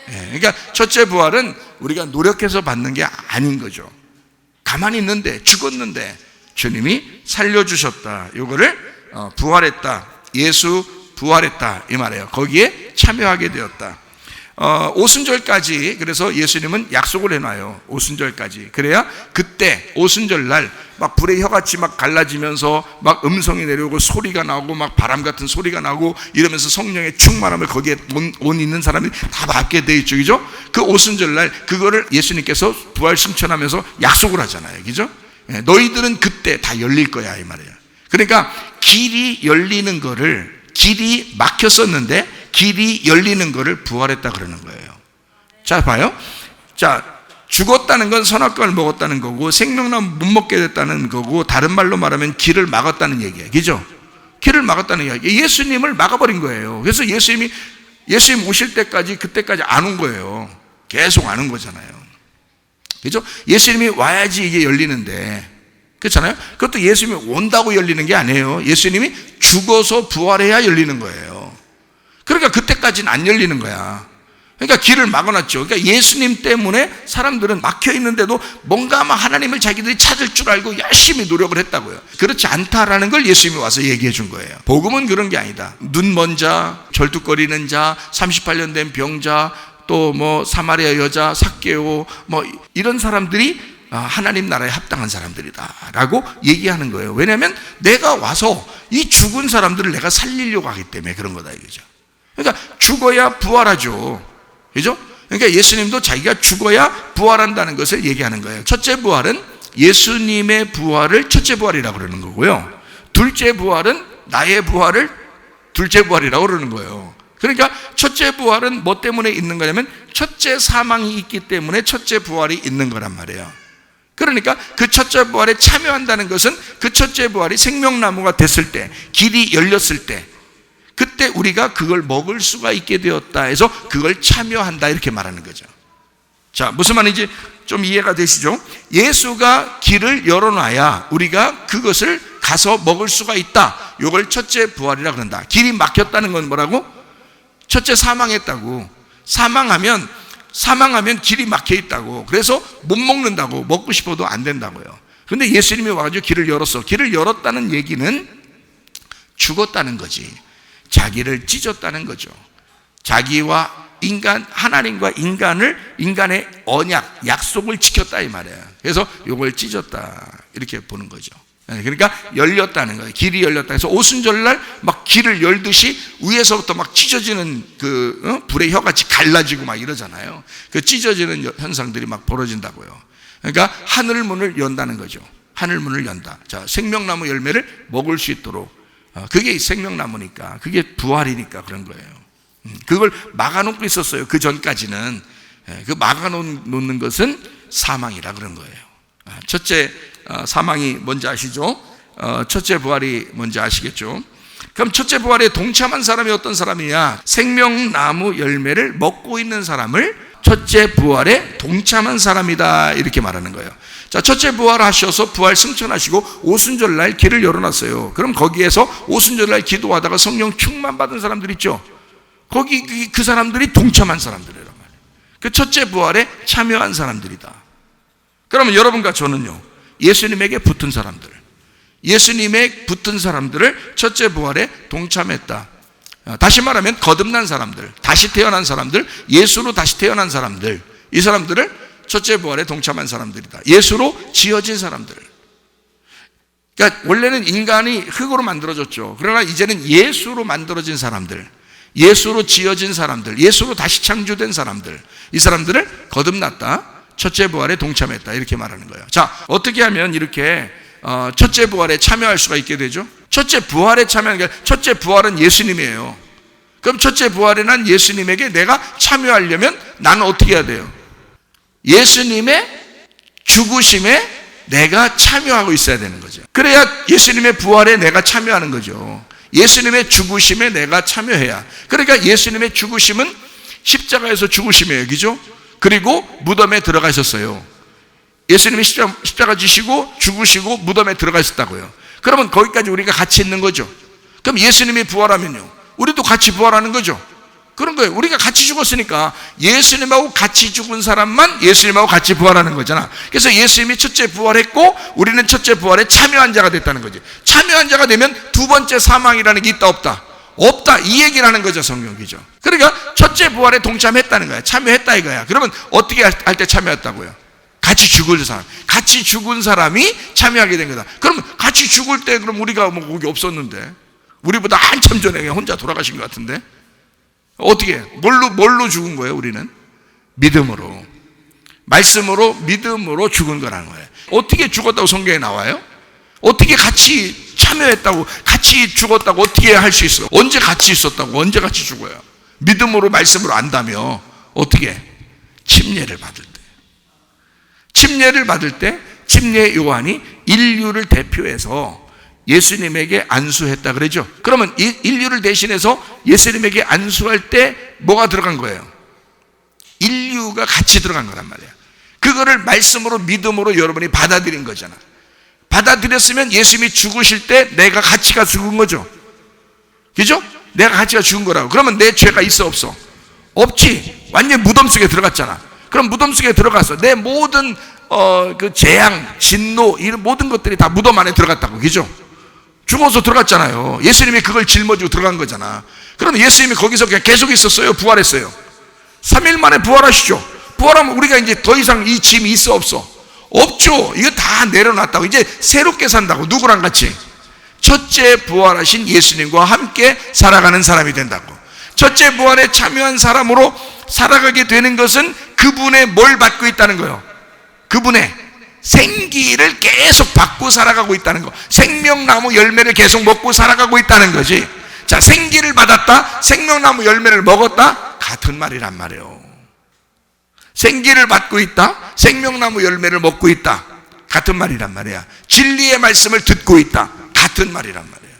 그러니까 첫째 부활은 우리가 노력해서 받는 게 아닌 거죠. 가만히 있는데, 죽었는데 주님이 살려주셨다, 이거를 부활했다, 예수 부활했다, 이 말이에요. 거기에 참여하게 되었다. 오순절까지, 그래서 예수님은 약속을 해놔요. 오순절까지. 그래야 그때 오순절날 막 불의 혀같이 막 갈라지면서 막 음성이 내려오고 소리가 나오고 막 바람 같은 소리가 나고 이러면서 성령의 충만함을 거기에 온 있는 사람이 다 받게 돼 있죠, 그죠? 그 오순절날 그거를 예수님께서 부활 승천하면서 약속을 하잖아요, 그죠? 너희들은 그때 다 열릴 거야, 이 말이에요. 그러니까 길이 열리는 거를, 길이 막혔었는데 길이 열리는 거를 부활했다 그러는 거예요. 자, 봐요. 자, 죽었다는 건 선악과를 먹었다는 거고 생명나무 못 먹게 됐다는 거고, 다른 말로 말하면 길을 막았다는 얘기예요, 그죠? 길을 막았다는 얘기. 예수님을 막아버린 거예요. 그래서 예수님 오실 때까지, 그때까지 안 온 거예요. 계속 안 온 거잖아요, 그죠? 예수님이 와야지 이게 열리는데, 그렇잖아요? 그것도 예수님이 온다고 열리는 게 아니에요. 예수님이 죽어서 부활해야 열리는 거예요. 그러니까 그때까지는 안 열리는 거야. 그러니까 길을 막아놨죠. 그러니까 예수님 때문에 사람들은 막혀 있는데도 뭔가 아마 하나님을 자기들이 찾을 줄 알고 열심히 노력을 했다고요. 그렇지 않다라는 걸 예수님이 와서 얘기해 준 거예요. 복음은 그런 게 아니다. 눈 먼 자, 절뚝거리는 자, 38년 된 병자, 또 뭐 사마리아 여자, 삭개오, 뭐 이런 사람들이 하나님 나라에 합당한 사람들이다 라고 얘기하는 거예요. 왜냐하면 내가 와서 이 죽은 사람들을 내가 살리려고 하기 때문에 그런 거다, 이거죠. 그러니까 죽어야 부활하죠, 그죠? 그러니까 예수님도 자기가 죽어야 부활한다는 것을 얘기하는 거예요. 첫째 부활은 예수님의 부활을 첫째 부활이라고 그러는 거고요, 둘째 부활은 나의 부활을 둘째 부활이라고 그러는 거예요. 그러니까 첫째 부활은 뭐 때문에 있는 거냐면 첫째 사망이 있기 때문에 첫째 부활이 있는 거란 말이에요. 그러니까 그 첫째 부활에 참여한다는 것은 그 첫째 부활이 생명나무가 됐을 때, 길이 열렸을 때, 그때 우리가 그걸 먹을 수가 있게 되었다 해서 그걸 참여한다, 이렇게 말하는 거죠. 자, 무슨 말인지 좀 이해가 되시죠? 예수가 길을 열어놔야 우리가 그것을 가서 먹을 수가 있다, 이걸 첫째 부활이라 그런다. 길이 막혔다는 건 뭐라고? 첫째 사망했다고. 사망하면 길이 막혀 있다고. 그래서 못 먹는다고, 먹고 싶어도 안 된다고요. 그런데 예수님이 와가지고 길을 열었어. 길을 열었다는 얘기는 죽었다는 거지. 자기를 찢었다는 거죠. 자기와 하나님과 인간의 언약, 약속을 지켰다, 이 말이에요. 그래서 이걸 찢었다, 이렇게 보는 거죠. 그러니까 열렸다는 거예요. 길이 열렸다. 그래서 오순절날 막 길을 열듯이 위에서부터 막 찢어지는 불의 혀같이 갈라지고 막 이러잖아요. 그 찢어지는 현상들이 막 벌어진다고요. 그러니까 하늘문을 연다는 거죠. 하늘문을 연다. 자, 생명나무 열매를 먹을 수 있도록. 그게 생명나무니까, 그게 부활이니까 그런 거예요. 그걸 막아놓고 있었어요. 그 전까지는. 그 막아놓는 것은 사망이라 그런 거예요. 첫째 사망이 뭔지 아시죠? 첫째 부활이 뭔지 아시겠죠? 그럼 첫째 부활에 동참한 사람이 어떤 사람이냐? 생명나무 열매를 먹고 있는 사람을 첫째 부활에 동참한 사람이다, 이렇게 말하는 거예요. 자, 첫째 부활하셔서 부활 승천하시고 오순절날 길을 열어놨어요. 그럼 거기에서 오순절날 기도하다가 성령 충만 받은 사람들 있죠? 거기 그 사람들이 동참한 사람들이란 말이에요. 그 첫째 부활에 참여한 사람들이다. 그러면 여러분과 저는요, 예수님에게 붙은 사람들, 예수님에 붙은 사람들을 첫째 부활에 동참했다. 다시 말하면 거듭난 사람들, 다시 태어난 사람들, 예수로 다시 태어난 사람들, 이 사람들을 첫째 부활에 동참한 사람들이다. 예수로 지어진 사람들. 그러니까 원래는 인간이 흙으로 만들어졌죠. 그러나 이제는 예수로 만들어진 사람들, 예수로 지어진 사람들, 예수로 다시 창조된 사람들, 이 사람들을 거듭났다, 첫째 부활에 동참했다, 이렇게 말하는 거예요. 자, 어떻게 하면 이렇게 첫째 부활에 참여할 수가 있게 되죠? 첫째 부활에 참여하는 게, 첫째 부활은 예수님이에요. 그럼 첫째 부활에 난 예수님에게 내가 참여하려면 나는 어떻게 해야 돼요? 예수님의 죽으심에 내가 참여하고 있어야 되는 거죠. 그래야 예수님의 부활에 내가 참여하는 거죠. 예수님의 죽으심에 내가 참여해야. 그러니까 예수님의 죽으심은 십자가에서 죽으심이에요, 그죠? 그리고 무덤에 들어가셨어요. 예수님이 십자가 지시고 죽으시고 무덤에 들어가셨다고요. 그러면 거기까지 우리가 같이 있는 거죠. 그럼 예수님이 부활하면요, 우리도 같이 부활하는 거죠. 그런 거예요. 우리가 같이 죽었으니까 예수님하고 같이 죽은 사람만 예수님하고 같이 부활하는 거잖아. 그래서 예수님이 첫째 부활했고 우리는 첫째 부활에 참여한 자가 됐다는 거지. 참여한 자가 되면 두 번째 사망이라는 게 있다 없다? 없다, 이 얘기를 하는 거죠, 성경이죠. 그러니까 첫째 부활에 동참했다는 거야. 참여했다 이거야. 그러면 어떻게 할 때 참여했다고요? 같이 죽을 사람, 같이 죽은 사람이 참여하게 된 거다. 그럼 같이 죽을 때 그럼 우리가 뭐 거기 없었는데, 우리보다 한참 전에 그냥 혼자 돌아가신 것 같은데, 어떻게, 뭘로 죽은 거예요? 우리는 믿음으로, 말씀으로, 믿음으로 죽은 거라는 거예요. 어떻게 죽었다고 성경에 나와요? 어떻게 같이 참여했다고, 같이 죽었다고 어떻게 할 수 있어? 언제 같이 있었다고? 언제 같이 죽어요? 믿음으로, 말씀으로 안다며. 어떻게? 침례를 받을 때. 침례를 받을 때 침례 요한이 인류를 대표해서 예수님에게 안수했다 그러죠. 그러면 인류를 대신해서 예수님에게 안수할 때 뭐가 들어간 거예요? 인류가 같이 들어간 거란 말이야. 그거를 말씀으로, 믿음으로 여러분이 받아들인 거잖아. 받아들였으면 예수님이 죽으실 때 내가 같이가 죽은 거죠. 그죠? 내가 같이가 죽은 거라고. 그러면 내 죄가 있어 없어? 없지. 완전 무덤 속에 들어갔잖아. 그럼 무덤 속에 들어가서 내 모든 그 재앙, 진노, 이런 모든 것들이 다 무덤 안에 들어갔다고. 그죠? 죽어서 들어갔잖아요. 예수님이 그걸 짊어지고 들어간 거잖아. 그럼 예수님이 거기서 그냥 계속 있었어요? 부활했어요? 3일 만에 부활하시죠. 부활하면 우리가 이제 더 이상 이 짐이 있어 없어? 없죠. 이거 다 내려놨다고. 이제 새롭게 산다고. 누구랑 같이? 첫째 부활하신 예수님과 함께 살아가는 사람이 된다고. 첫째 부활에 참여한 사람으로 살아가게 되는 것은 그분의 뭘 받고 있다는 거예요? 그분의 생기를 계속 받고 살아가고 있다는 거. 생명나무 열매를 계속 먹고 살아가고 있다는 거지. 자, 생기를 받았다, 생명나무 열매를 먹었다, 같은 말이란 말이에요. 생기를 받고 있다, 생명나무 열매를 먹고 있다, 같은 말이란 말이야. 진리의 말씀을 듣고 있다, 같은 말이란 말이야.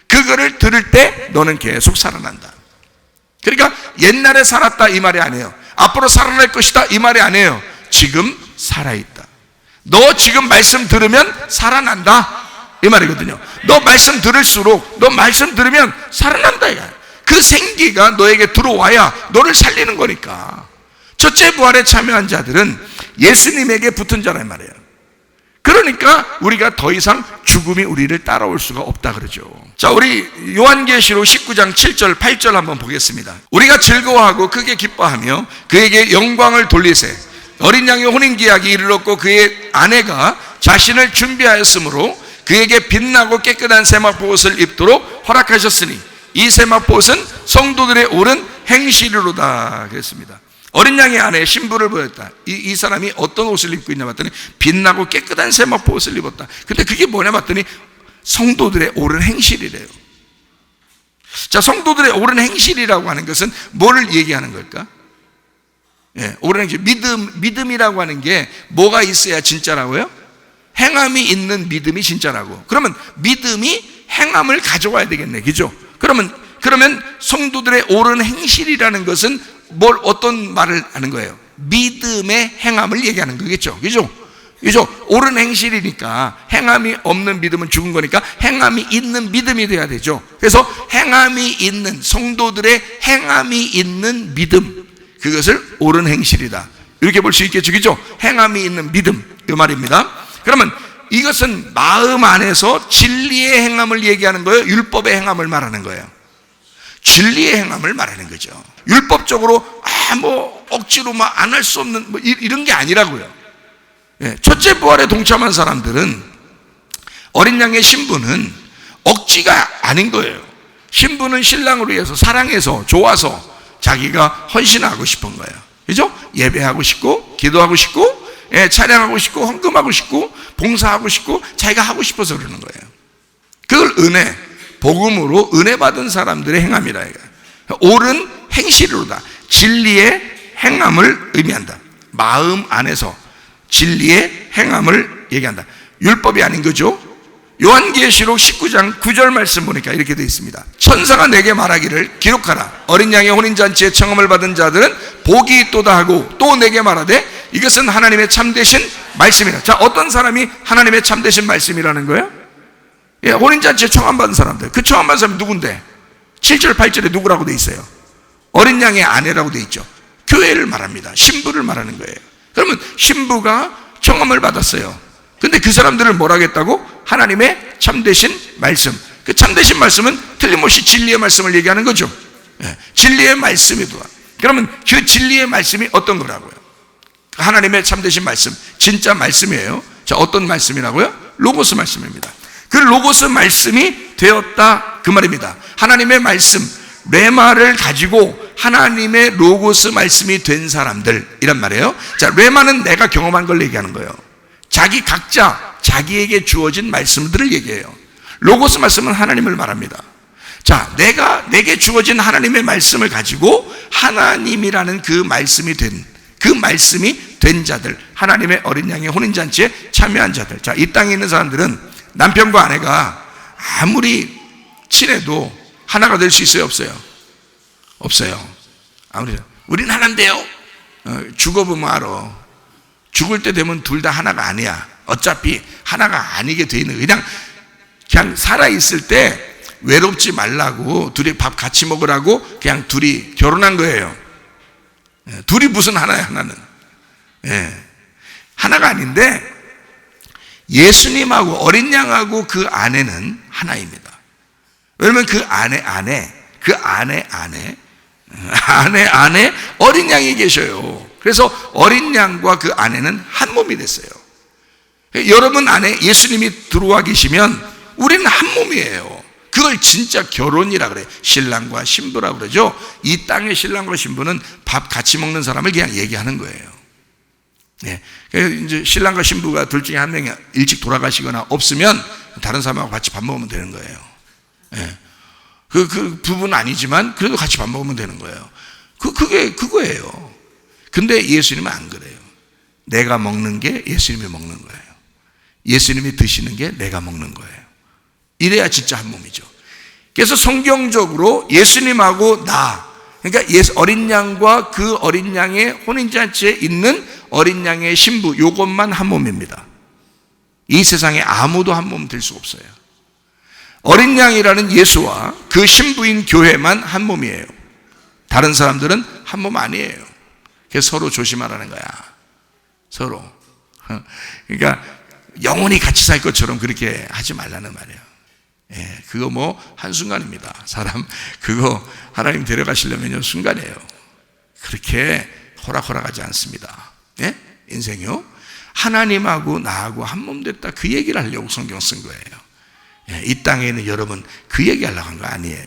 그거를 들을 때 너는 계속 살아난다. 그러니까 옛날에 살았다 이 말이 아니에요. 앞으로 살아날 것이다 이 말이 아니에요. 지금 살아있다. 너 지금 말씀 들으면 살아난다 이 말이거든요. 너 말씀 들을수록, 너 말씀 들으면 살아난다 이거야. 그 생기가 너에게 들어와야 너를 살리는 거니까. 첫째 부활에 참여한 자들은 예수님에게 붙은 자란 말이에요. 그러니까 우리가 더 이상 죽음이 우리를 따라올 수가 없다 그러죠. 자, 우리 요한계시록 19장 7절 8절 한번 보겠습니다. 우리가 즐거워하고 크게 기뻐하며 그에게 영광을 돌리세. 어린 양의 혼인기약이 이르렀고 그의 아내가 자신을 준비하였으므로 그에게 빛나고 깨끗한 세마포옷을 입도록 허락하셨으니 이 세마포옷은 성도들의 옳은 행실이로다 그랬습니다. 어린 양의 아내 신부를 보였다. 이 사람이 어떤 옷을 입고 있냐 봤더니 빛나고 깨끗한 세마포옷을 입었다. 근데 그게 뭐냐 봤더니 성도들의 옳은 행실이래요. 자, 성도들의 옳은 행실이라고 하는 것은 뭐를 얘기하는 걸까? 옳은 행실, 믿음이라고 하는 게 뭐가 있어야 진짜라고요? 행함이 있는 믿음이 진짜라고. 그러면 믿음이 행함을 가져와야 되겠네, 그죠? 그러면 성도들의 옳은 행실이라는 것은 어떤 말을 하는 거예요? 믿음의 행함을 얘기하는 거겠죠, 그죠? 옳은 행실이니까 행함이 없는 믿음은 죽은 거니까 행함이 있는 믿음이 돼야 되죠. 그래서 행함이 있는, 성도들의 행함이 있는 믿음, 그것을 옳은 행실이다 이렇게 볼 수 있겠죠, 그죠? 행함이 있는 믿음, 이 말입니다. 그러면 이것은 마음 안에서 진리의 행함을 얘기하는 거예요? 율법의 행함을 말하는 거예요? 진리의 행함을 말하는 거죠. 율법적으로 억지로 안 할 수 없는 이런 게 아니라고요. 첫째 부활에 동참한 사람들은 어린 양의 신부는 억지가 아닌 거예요. 신부는 신랑을 위해서 사랑해서 좋아서 자기가 헌신하고 싶은 거예요, 그죠? 예배하고 싶고 기도하고 싶고 찬양하고 싶고 헌금하고 싶고 봉사하고 싶고 자기가 하고 싶어서 그러는 거예요. 그걸 은혜, 복음으로 은혜 받은 사람들의 행함이라 이거예요. 옳은 행실로다, 진리의 행함을 의미한다. 마음 안에서 진리의 행함을 얘기한다. 율법이 아닌 거죠. 요한계시록 19장 9절 말씀 보니까 이렇게 되어 있습니다. 천사가 내게 말하기를 기록하라. 어린 양의 혼인잔치에 청함을 받은 자들은 복이 있도다 하고 또 내게 말하되 이것은 하나님의 참되신 말씀이라. 자, 어떤 사람이 하나님의 참되신 말씀이라는 거예요? 혼인잔치에 청함받은 사람들. 그 청함받은 사람이 누군데? 7절 8절에 누구라고 되어 있어요? 어린 양의 아내라고 되어 있죠. 교회를 말합니다. 신부를 말하는 거예요. 그러면 신부가 청함을 받았어요. 근데 그 사람들을 뭐라 하겠다고? 하나님의 참되신 말씀. 그 참되신 말씀은 틀림없이 진리의 말씀을 얘기하는 거죠. 진리의 말씀이다. 그러면 그 진리의 말씀이 어떤 거라고요? 하나님의 참되신 말씀, 진짜 말씀이에요. 자, 어떤 말씀이라고요? 로고스 말씀입니다. 그 로고스 말씀이 되었다 그 말입니다. 하나님의 말씀, 레마를 가지고 하나님의 로고스 말씀이 된 사람들, 이란 말이에요. 자, 레마는 내가 경험한 걸 얘기하는 거예요. 각자 자기에게 주어진 말씀들을 얘기해요. 로고스 말씀은 하나님을 말합니다. 자, 내게 주어진 하나님의 말씀을 가지고 하나님이라는 그 말씀이 된 자들, 하나님의 어린 양의 혼인잔치에 참여한 자들. 자, 이 땅에 있는 사람들은 남편과 아내가 아무리 친해도 하나가 될 수 있어요, 없어요? 없어요. 우린 하나인데요. 죽어보면 알아. 죽을 때 되면 둘 다 하나가 아니야. 어차피 하나가 아니게 돼 있는, 그냥 살아있을 때 외롭지 말라고 둘이 밥 같이 먹으라고 그냥 둘이 결혼한 거예요. 둘이 무슨 하나야, 하나는. 하나가 아닌데 예수님하고 어린 양하고 그 아내는 하나입니다. 왜냐면 그 안에 어린 양이 계셔요. 그래서 어린 양과 그 아내는 한 몸이 됐어요. 여러분 안에 예수님이 들어와 계시면 우리는 한 몸이에요. 그걸 진짜 결혼이라 그래요. 신랑과 신부라 그러죠. 이 땅의 신랑과 신부는 밥 같이 먹는 사람을 그냥 얘기하는 거예요. 이제 신랑과 신부가 둘 중에 한 명이 일찍 돌아가시거나 없으면 다른 사람하고 같이 밥 먹으면 되는 거예요. 그 부부는 아니지만 그래도 같이 밥 먹으면 되는 거예요. 그거예요. 근데 예수님은 안 그래요. 내가 먹는 게 예수님이 먹는 거예요. 예수님이 드시는 게 내가 먹는 거예요. 이래야 진짜 한 몸이죠. 그래서 성경적으로 예수님하고 그러니까 어린 양과 그 어린 양의 혼인잔치에 있는 어린 양의 신부, 요것만 한 몸입니다. 이 세상에 아무도 한 몸 될 수 없어요. 어린 양이라는 예수와 그 신부인 교회만 한 몸이에요. 다른 사람들은 한 몸 아니에요. 그래서 서로 조심하라는 거야. 서로. 그러니까 영원히 같이 살 것처럼 그렇게 하지 말라는 말이에요. 그거 한순간입니다. 사람 그거 하나님 데려가시려면요 순간이에요. 그렇게 호락호락하지 않습니다. 인생이요. 하나님하고 나하고 한 몸 됐다, 그 얘기를 하려고 성경 쓴 거예요. 이 땅에는 여러분 그 얘기 하려고 한 거 아니에요.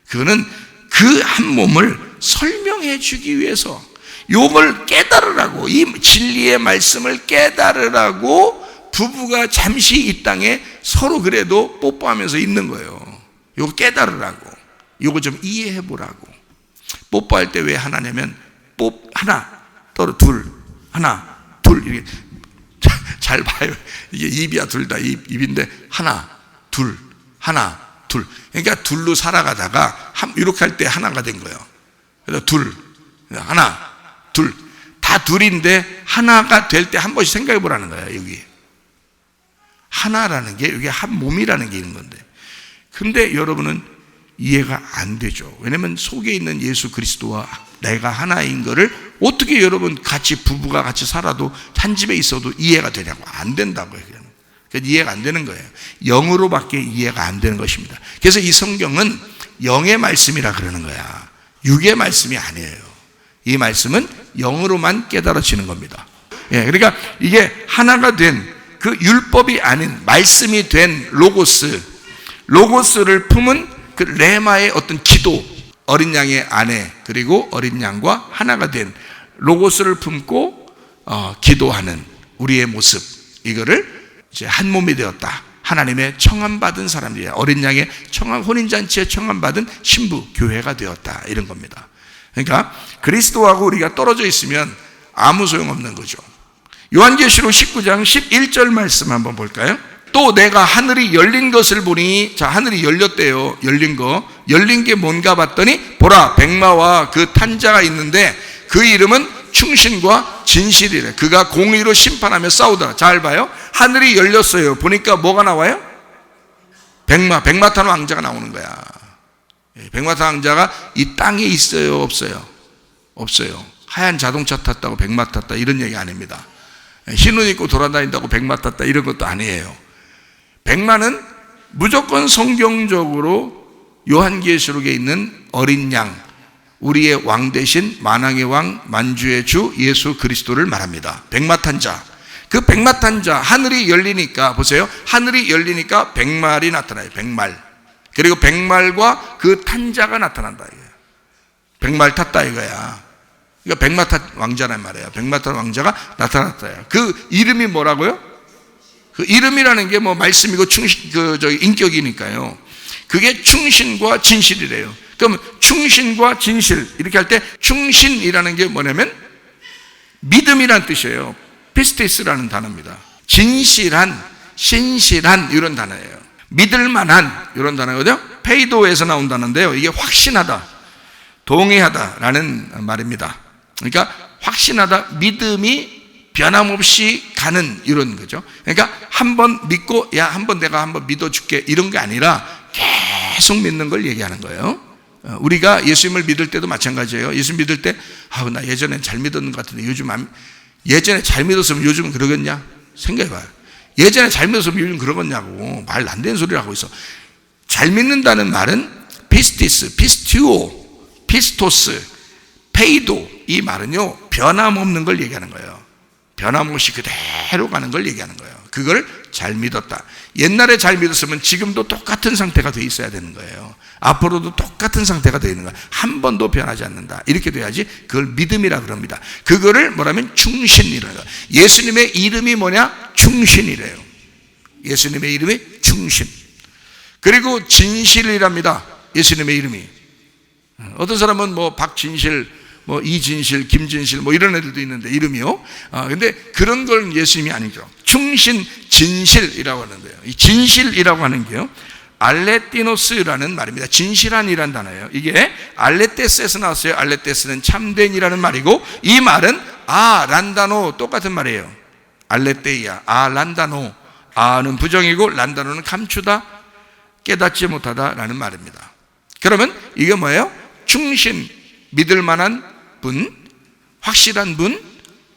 그거는 그 한 몸을 설명해 주기 위해서, 욥을 깨달으라고, 이 진리의 말씀을 깨달으라고 부부가 잠시 이 땅에 서로 그래도 뽀뽀하면서 있는 거예요. 이거 깨달으라고, 이거 좀 이해해 보라고. 뽀뽀할 때 왜 하나냐면, 하나, 또 둘, 하나, 둘, 이렇게 잘 봐요. 이게 입이야, 둘 다 입인데, 하나, 둘, 하나, 둘. 그러니까 둘로 살아가다가 이렇게 할 때 하나가 된 거예요. 그래서 둘, 하나, 둘, 다 둘인데 하나가 될 때 한 번씩 생각해 보라는 거예요. 여기 하나라는 게, 여기 한 몸이라는 게 있는 건데, 근데 여러분은 이해가 안 되죠. 왜냐면 속에 있는 예수 그리스도와 내가 하나인 거를 어떻게 여러분 같이 부부가 같이 살아도 한 집에 있어도 이해가 되냐고. 안 된다고요. 그러니까 이해가 안 되는 거예요. 영으로밖에 이해가 안 되는 것입니다. 그래서 이 성경은 영의 말씀이라 그러는 거야. 육의 말씀이 아니에요. 이 말씀은 영으로만 깨달아지는 겁니다. 그러니까 이게 하나가 된 그 율법이 아닌 말씀이 된 로고스를 품은 그 레마의 어떤 기도, 어린 양의 아내 그리고 어린 양과 하나가 된 로고스를 품고 기도하는 우리의 모습, 이거를 이제 한 몸이 되었다. 하나님의 청함받은 사람들이야. 어린 양의 혼인잔치에 청함받은 신부, 교회가 되었다. 이런 겁니다. 그러니까 그리스도하고 우리가 떨어져 있으면 아무 소용없는 거죠. 요한계시록 19장 11절 말씀 한번 볼까요? 또 내가 하늘이 열린 것을 보니, 자, 하늘이 열렸대요. 열린 게 뭔가 봤더니, 보라, 백마와 그 탄자가 있는데 그 이름은 충신과 진실이래. 그가 공의로 심판하며 싸우더라. 잘 봐요. 하늘이 열렸어요. 보니까 뭐가 나와요? 백마 탄 왕자가 나오는 거야. 백마 탄 왕자가 이 땅에 있어요, 없어요? 없어요. 하얀 자동차 탔다고 백마 탔다, 이런 얘기 아닙니다. 흰 옷 입고 돌아다닌다고 백마 탔다, 이런 것도 아니에요. 백마는 무조건 성경적으로 요한계시록에 있는 어린 양, 우리의 왕 대신 만왕의 왕, 만주의 주 예수 그리스도를 말합니다. 백마탄 자. 그 백마탄 자, 하늘이 열리니까, 보세요. 하늘이 열리니까 백말이 나타나요. 백말. 그리고 백말과 그 탄자가 나타난다, 이거야. 백말 탔다, 이거야. 그러니까 백마탄 왕자란 말이에요. 백마탄 왕자가 나타났다. 그 이름이 뭐라고요? 그 이름이라는 게 뭐 말씀이고 인격이니까요. 그게 충신과 진실이래요. 그럼 충신과 진실, 이렇게 할 때 충신이라는 게 뭐냐면 믿음이란 뜻이에요. 피스티스라는 단어입니다. 진실한, 신실한, 이런 단어예요. 믿을만한, 이런 단어거든요. 페이도에서 나온 단어인데요. 이게 확신하다, 동의하다라는 말입니다. 그러니까 확신하다, 믿음이 변함없이 가는, 이런 거죠. 그러니까 한번 믿고, 야, 내가 한번 믿어줄게, 이런 게 아니라 계속 믿는 걸 얘기하는 거예요. 우리가 예수님을 믿을 때도 마찬가지예요. 예수 믿을 때, 나 예전엔 잘 믿었는 것 같은데 예전에 잘 믿었으면 요즘은 그러겠냐? 생각해봐요. 예전에 잘 믿었으면 요즘 그러겠냐고. 말 안 되는 소리를 하고 있어. 잘 믿는다는 말은 피스티스, 피스티오, 피스토스, 페이도, 이 말은요, 변함없는 걸 얘기하는 거예요. 변함없이 그대로 가는 걸 얘기하는 거예요. 그걸 잘 믿었다. 옛날에 잘 믿었으면 지금도 똑같은 상태가 돼 있어야 되는 거예요. 앞으로도 똑같은 상태가 되어 있는 거예요. 한 번도 변하지 않는다. 이렇게 돼야지 그걸 믿음이라 그럽니다. 그거를 뭐라면 충신이래요. 예수님의 이름이 뭐냐? 충신이래요. 예수님의 이름이 충신. 그리고 진실이랍니다. 예수님의 이름이. 어떤 사람은 뭐 박진실, 뭐 이진실, 김진실, 뭐 이런 애들도 있는데 이름이요. 근데 그런 건 예수님이 아니죠. 충신, 진실이라고 하는데요. 이 진실이라고 하는 게요, 알레티노스라는 말입니다. 진실한이라는 단어예요. 이게 알레테스에서 나왔어요. 알레테스는 참된이라는 말이고, 이 말은 란다노, 똑같은 말이에요. 알레테이아, 란다노. 는 부정이고 란다노는 감추다, 깨닫지 못하다라는 말입니다. 그러면 이게 뭐예요? 충신, 믿을 만한 분, 확실한 분,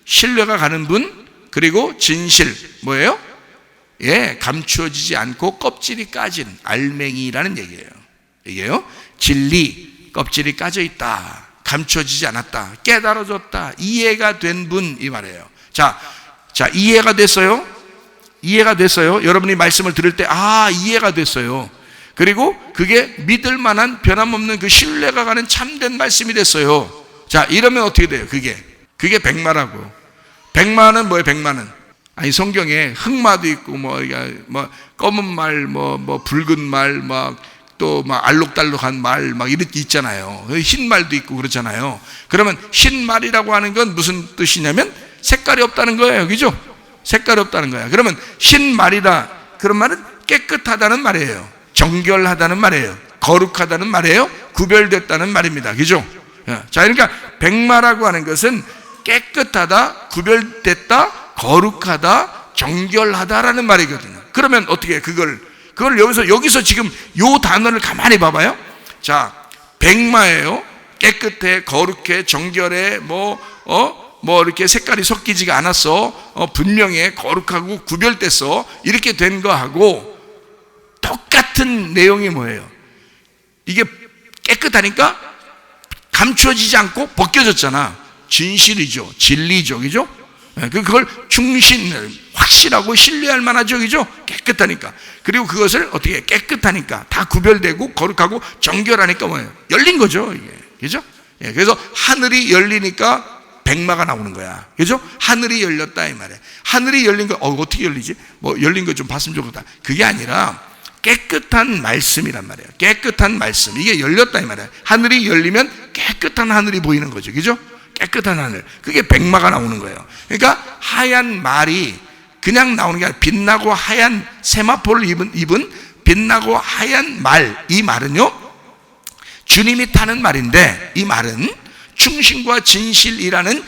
신뢰가 가는 분, 그리고 진실, 뭐예요? 감추어지지 않고 껍질이 까진 알맹이라는 얘기예요. 이게요, 진리, 껍질이 까져 있다, 감추어지지 않았다, 깨달아졌다, 이해가 된 분, 이 말이에요. 자, 자, 이해가 됐어요? 이해가 됐어요? 여러분이 말씀을 들을 때 이해가 됐어요. 그리고 그게 믿을 만한 변함없는 그 신뢰가 가는 참된 말씀이 됐어요. 자, 이러면 어떻게 돼요? 그게 백마라고. 백마는 뭐예요? 백마는 아니, 성경에 흑마도 있고 뭐 검은 말, 붉은 말, 또 알록달록한 말 이렇게 있잖아요. 흰 말도 있고 그렇잖아요. 그러면 흰 말이라고 하는 건 무슨 뜻이냐면 색깔이 없다는 거예요. 그죠? 색깔이 없다는 거야. 그러면 흰 말이다. 그런 말은 깨끗하다는 말이에요. 정결하다는 말이에요. 거룩하다는 말이에요. 구별됐다는 말입니다. 그죠? 자, 그러니까 백마라고 하는 것은 깨끗하다, 구별됐다, 거룩하다, 정결하다라는 말이거든요. 그러면 어떻게 그걸 여기서 지금 요 단어를 가만히 봐봐요. 자, 백마예요. 깨끗해, 거룩해, 정결해, 이렇게 색깔이 섞이지가 않았어. 분명해, 거룩하고 구별됐어. 이렇게 된 거하고 똑같은 내용이 뭐예요? 이게 깨끗하니까 감추어지지 않고 벗겨졌잖아. 진실이죠. 진리죠. 그죠? 그걸 확실하고 신뢰할 만하죠. 그죠? 깨끗하니까. 그리고 그것을 어떻게 깨끗하니까 다 구별되고 거룩하고 정결하니까 뭐예요? 열린 거죠. 이게. 그죠? 그래서 하늘이 열리니까 백마가 나오는 거야. 그죠? 하늘이 열렸다 이 말이에요. 하늘이 열린 거 어떻게 열리지? 열린 거 좀 봤으면 좋겠다. 그게 아니라 깨끗한 말씀이란 말이에요. 깨끗한 말씀. 이게 열렸다 이 말이에요. 하늘이 열리면 깨끗한 하늘이 보이는 거죠. 그죠? 깨끗한 하늘. 그게 백마가 나오는 거예요. 그러니까 하얀 말이 그냥 나오는 게 아니라 빛나고 하얀 세마포를 입은 빛나고 하얀 말. 이 말은요, 주님이 타는 말인데, 이 말은 충신과 진실이라는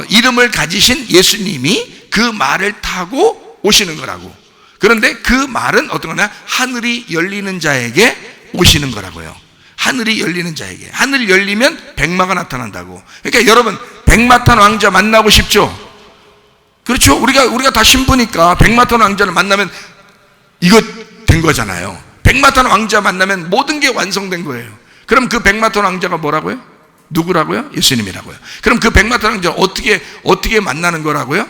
이름을 가지신 예수님이 그 말을 타고 오시는 거라고. 그런데 그 말은 어떤 거냐? 하늘이 열리는 자에게 오시는 거라고요. 하늘이 열리는 자에게. 하늘이 열리면 백마가 나타난다고. 그러니까 여러분, 백마 탄 왕자 만나고 싶죠? 그렇죠? 우리가 다 신부니까 백마 탄 왕자를 만나면 이거 된 거잖아요. 백마 탄 왕자 만나면 모든 게 완성된 거예요. 그럼 그 백마 탄 왕자가 뭐라고요? 누구라고요? 예수님이라고요. 그럼 그 백마 탄 왕자 어떻게 만나는 거라고요?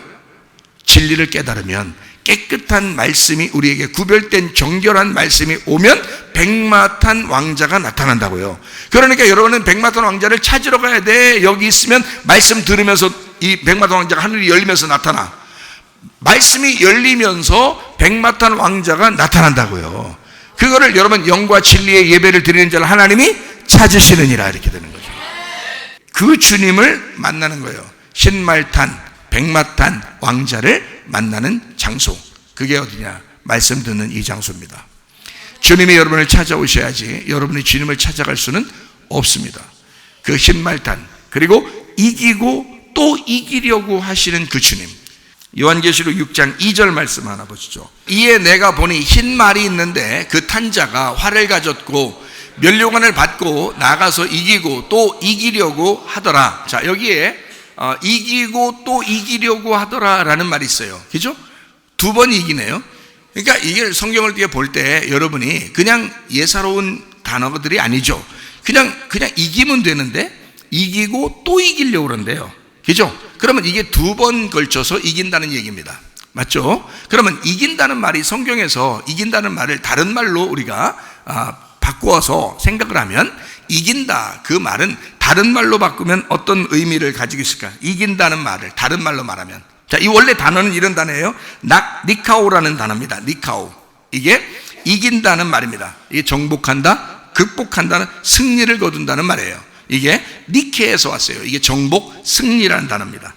진리를 깨달으면, 깨끗한 말씀이 우리에게 구별된 정결한 말씀이 오면 백마탄 왕자가 나타난다고요. 그러니까 여러분은 백마탄 왕자를 찾으러 가야 돼. 여기 있으면 말씀 들으면서 이 백마탄 왕자가 하늘이 열리면서 나타나. 말씀이 열리면서 백마탄 왕자가 나타난다고요. 그거를 여러분 영과 진리의 예배를 드리는 자를 하나님이 찾으시느니라 이렇게 되는 거죠. 그 주님을 만나는 거예요. 흰말탄 백마탄 왕자를 만나는 장소. 그게 어디냐? 말씀 듣는 이 장소입니다. 주님이 여러분을 찾아오셔야지 여러분이 주님을 찾아갈 수는 없습니다. 그 흰말탄, 그리고 이기고 또 이기려고 하시는 그 주님. 요한계시록 6장 2절 말씀 하나 보시죠. 이에 내가 보니 흰 말이 있는데 그 탄 자가 활을 가졌고 면류관을 받고 나가서 이기고 또 이기려고 하더라. 자, 여기에 이기고 또 이기려고 하더라라는 말이 있어요. 그죠? 두 번 이기네요. 그러니까 이게 성경을 볼 때 여러분이 그냥 예사로운 단어들이 아니죠. 그냥 이기면 되는데 이기고 또 이기려고 그러는데요. 그죠? 그러면 이게 두 번 걸쳐서 이긴다는 얘기입니다. 맞죠? 그러면 이긴다는 말이 성경에서 이긴다는 말을 다른 말로 우리가 바꾸어서 생각을 하면, 이긴다 그 말은 다른 말로 바꾸면 어떤 의미를 가지고 있을까? 이긴다는 말을 다른 말로 말하면, 자, 이 원래 단어는 이런 단어예요. 니카오라는 단어입니다. 니카오. 이게 이긴다는 말입니다. 이게 정복한다, 극복한다는, 승리를 거둔다는 말이에요. 이게 니케에서 왔어요. 이게 정복, 승리라는 단어입니다.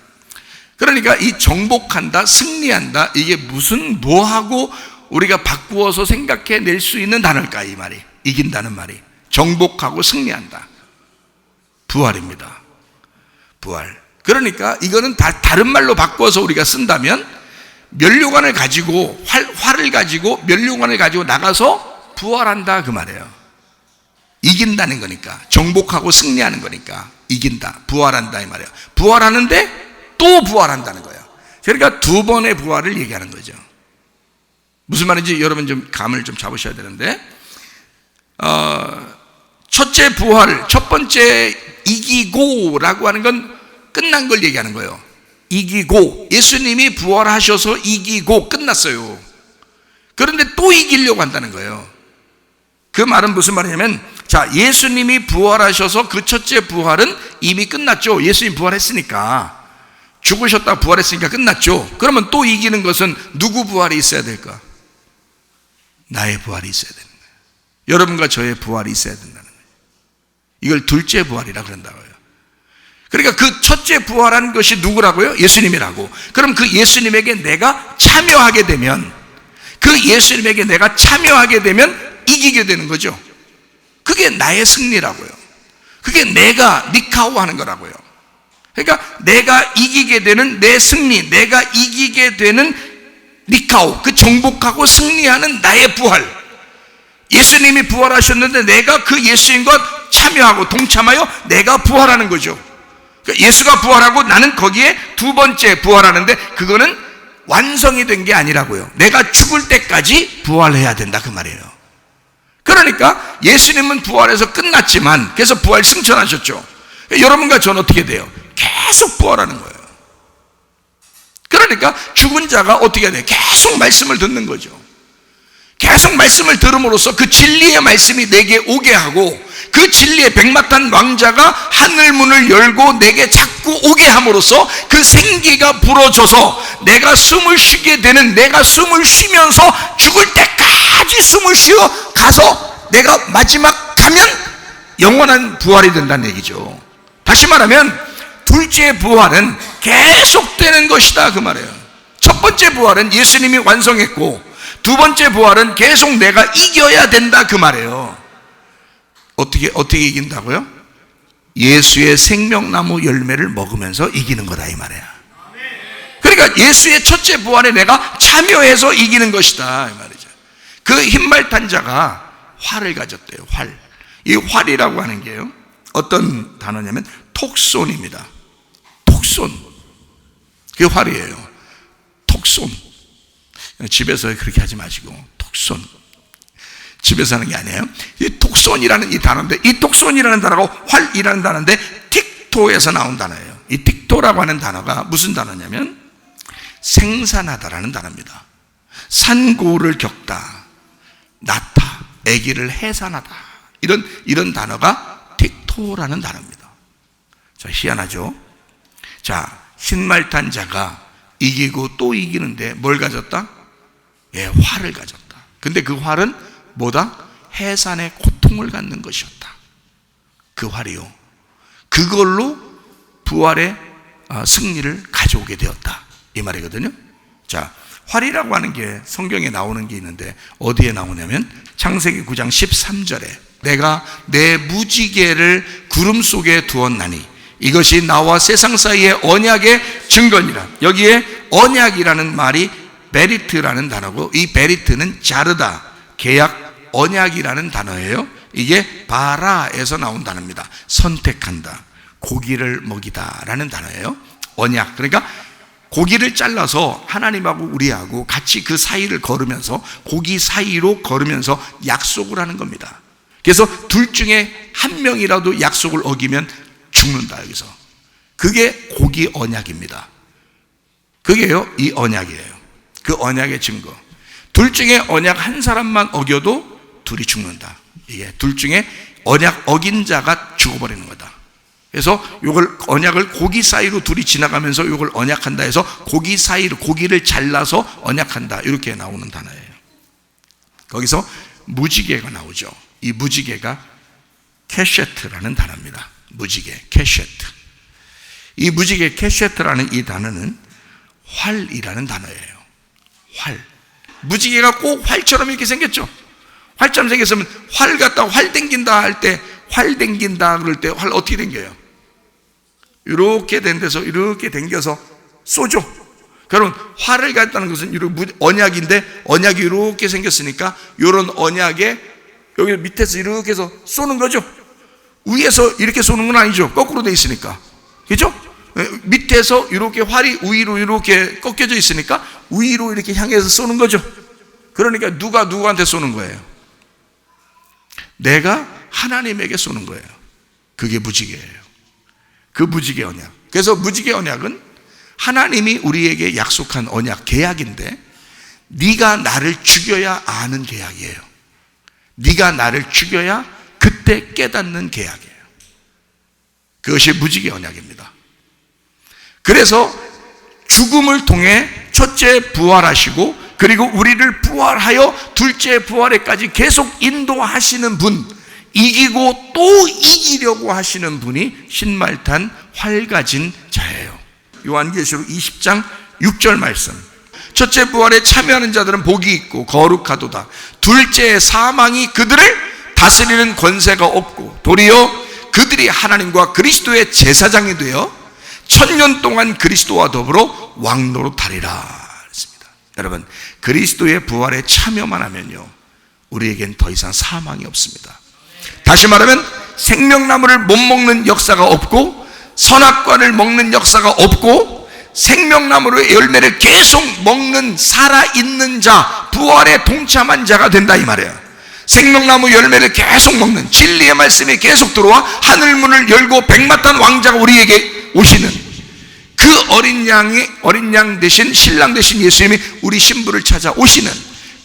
그러니까 이 정복한다, 승리한다, 이게 뭐하고 우리가 바꾸어서 생각해 낼 수 있는 단어일까? 이 말이, 이긴다는 말이 정복하고 승리한다. 부활입니다. 부활. 그러니까 이거는 다른 말로 바꿔서 우리가 쓴다면, 면류관을 가지고 활을 가지고 면류관을 가지고 나가서 부활한다 그 말이에요. 이긴다는 거니까, 정복하고 승리하는 거니까 이긴다, 부활한다 이 말이에요. 부활하는데 또 부활한다는 거예요. 그러니까 두 번의 부활을 얘기하는 거죠. 무슨 말인지 여러분 좀 감을 좀 잡으셔야 되는데, 첫째 부활, 첫 번째 이기고라고 하는 건 끝난 걸 얘기하는 거예요. 이기고, 예수님이 부활하셔서 이기고 끝났어요. 그런데 또 이기려고 한다는 거예요. 그 말은 무슨 말이냐면, 자, 예수님이 부활하셔서 그 첫째 부활은 이미 끝났죠. 예수님 부활했으니까, 죽으셨다 부활했으니까 끝났죠. 그러면 또 이기는 것은 누구 부활이 있어야 될까? 나의 부활이 있어야 되는 거예요. 여러분과 저의 부활이 있어야 된다는 거예요. 이걸 둘째 부활이라 그런다고요. 그러니까 그 첫째 부활한 것이 누구라고요? 예수님이라고. 그럼 그 예수님에게 내가 참여하게 되면, 그 예수님에게 내가 참여하게 되면 이기게 되는 거죠. 그게 나의 승리라고요. 그게 내가 니카오 하는 거라고요. 그러니까 내가 이기게 되는 내 승리, 내가 이기게 되는 니카오, 그 정복하고 승리하는 나의 부활. 예수님이 부활하셨는데 내가 그 예수님과 참여하고 동참하여 내가 부활하는 거죠. 그러니까 예수가 부활하고 나는 거기에 두 번째 부활하는데, 그거는 완성이 된 게 아니라고요. 내가 죽을 때까지 부활해야 된다 그 말이에요. 그러니까 예수님은 부활해서 끝났지만, 그래서 부활 승천하셨죠. 여러분과 저는 어떻게 돼요? 계속 부활하는 거예요. 그러니까 죽은 자가 어떻게 돼요? 계속 말씀을 듣는 거죠. 계속 말씀을 들음으로써 그 진리의 말씀이 내게 오게 하고, 그 진리의 백마탄 왕자가 하늘문을 열고 내게 자꾸 오게 함으로써 그 생기가 불어져서 내가 숨을 쉬게 되는, 내가 숨을 쉬면서 죽을 때까지 숨을 쉬어 가서 내가 마지막 가면 영원한 부활이 된다는 얘기죠. 다시 말하면 둘째 부활은 계속되는 것이다 그 말이에요. 첫 번째 부활은 예수님이 완성했고, 두 번째 부활은 계속 내가 이겨야 된다 그 말이에요. 어떻게 이긴다고요? 예수의 생명나무 열매를 먹으면서 이기는 거다 이 말이야. 그러니까 예수의 첫째 부활에 내가 참여해서 이기는 것이다 이 말이죠. 그 흰말 탄자가 활을 가졌대요. 활. 이 활이라고 하는 게요, 어떤 단어냐면 톡손입니다. 톡손. 그게 활이에요. 톡손. 집에서 그렇게 하지 마시고, 톡손. 집에서 하는 게 아니에요. 이 톡손이라는 이 단어인데, 이 톡손이라는 단어가 활이라는 단어인데 틱토에서 나온 단어예요. 이 틱토라고 하는 단어가 무슨 단어냐면 생산하다라는 단어입니다. 산고를 겪다, 낳다, 아기를 해산하다, 이런 단어가 틱토라는 단어입니다. 자, 희한하죠? 자, 흰말 탄 자가 이기고 또 이기는데 뭘 가졌다? 예, 활을 가졌다. 근데 그 활은 뭐다? 해산의 고통을 갖는 것이었다. 그 활이요. 그걸로 부활의 승리를 가져오게 되었다 이 말이거든요. 자, 활이라고 하는 게 성경에 나오는 게 있는데 어디에 나오냐면 창세기 9장 13절에 내가 내 무지개를 구름 속에 두었나니 이것이 나와 세상 사이의 언약의 증거니라. 여기에 언약이라는 말이 베리트라는 단어고, 이 베리트는 자르다, 계약, 언약이라는 단어예요. 이게 바라에서 나온 단어입니다. 선택한다, 고기를 먹이다 라는 단어예요. 언약, 그러니까 고기를 잘라서 하나님하고 우리하고 같이 그 사이를 걸으면서, 고기 사이로 걸으면서 약속을 하는 겁니다. 그래서 둘 중에 한 명이라도 약속을 어기면 죽는다. 여기서 그게 고기 언약입니다. 그게요, 이 언약이에요. 그 언약의 증거. 둘 중에 언약 한 사람만 어겨도 둘이 죽는다. 이게 둘 중에 언약 어긴 자가 죽어버리는 거다. 그래서 요걸 언약을 고기 사이로 둘이 지나가면서 요걸 언약한다 해서 고기 사이로 고기를 잘라서 언약한다, 이렇게 나오는 단어예요. 거기서 무지개가 나오죠. 이 무지개가 캐셰트라는 단어입니다. 무지개, 캐셰트. 이 무지개 캐셰트라는 이 단어는 활이라는 단어예요. 활. 무지개가 꼭 활처럼 이렇게 생겼죠. 활처럼 생겼으면 활 갖다가 활 땡긴다 할 때, 활 땡긴다 그럴 때 활 어떻게 땡겨요? 이렇게 된 데서 이렇게 땡겨서 쏘죠. 그럼 활을 갖다는 것은 언약인데, 언약이 이렇게 생겼으니까 이런 언약에 여기 밑에서 이렇게 해서 쏘는 거죠. 위에서 이렇게 쏘는 건 아니죠. 거꾸로 돼 있으니까. 그죠? 밑에서 이렇게 활이 위로 이렇게 꺾여져 있으니까 위로 이렇게 향해서 쏘는 거죠. 그러니까 누가 누구한테 쏘는 거예요? 내가 하나님에게 쏘는 거예요. 그게 무지개예요. 그 무지개 언약. 그래서 무지개 언약은 하나님이 우리에게 약속한 언약, 계약인데 네가 나를 죽여야 아는 계약이에요. 네가 나를 죽여야 그때 깨닫는 계약이에요. 그것이 무지개 언약입니다. 그래서 죽음을 통해 첫째 부활하시고 그리고 우리를 부활하여 둘째 부활에까지 계속 인도하시는 분, 이기고 또 이기려고 하시는 분이 신말탄 활가진 자예요. 요한계시록 20장 6절 말씀, 첫째 부활에 참여하는 자들은 복이 있고 거룩하도다. 둘째 사망이 그들을 다스리는 권세가 없고 도리어 그들이 하나님과 그리스도의 제사장이 되어 1000년 동안 그리스도와 더불어 왕노릇하리라 했습니다. 여러분, 그리스도의 부활에 참여만 하면요, 우리에겐 더 이상 사망이 없습니다. 다시 말하면 생명나무를 못 먹는 역사가 없고 선악과를 먹는 역사가 없고 생명나무의 열매를 계속 먹는 살아있는 자, 부활에 동참한 자가 된다 이 말이에요. 생명나무 열매를 계속 먹는, 진리의 말씀이 계속 들어와 하늘문을 열고 백마탄 왕자가 우리에게 오시는 그 어린 양 대신 신랑 대신 예수님이 우리 신부를 찾아오시는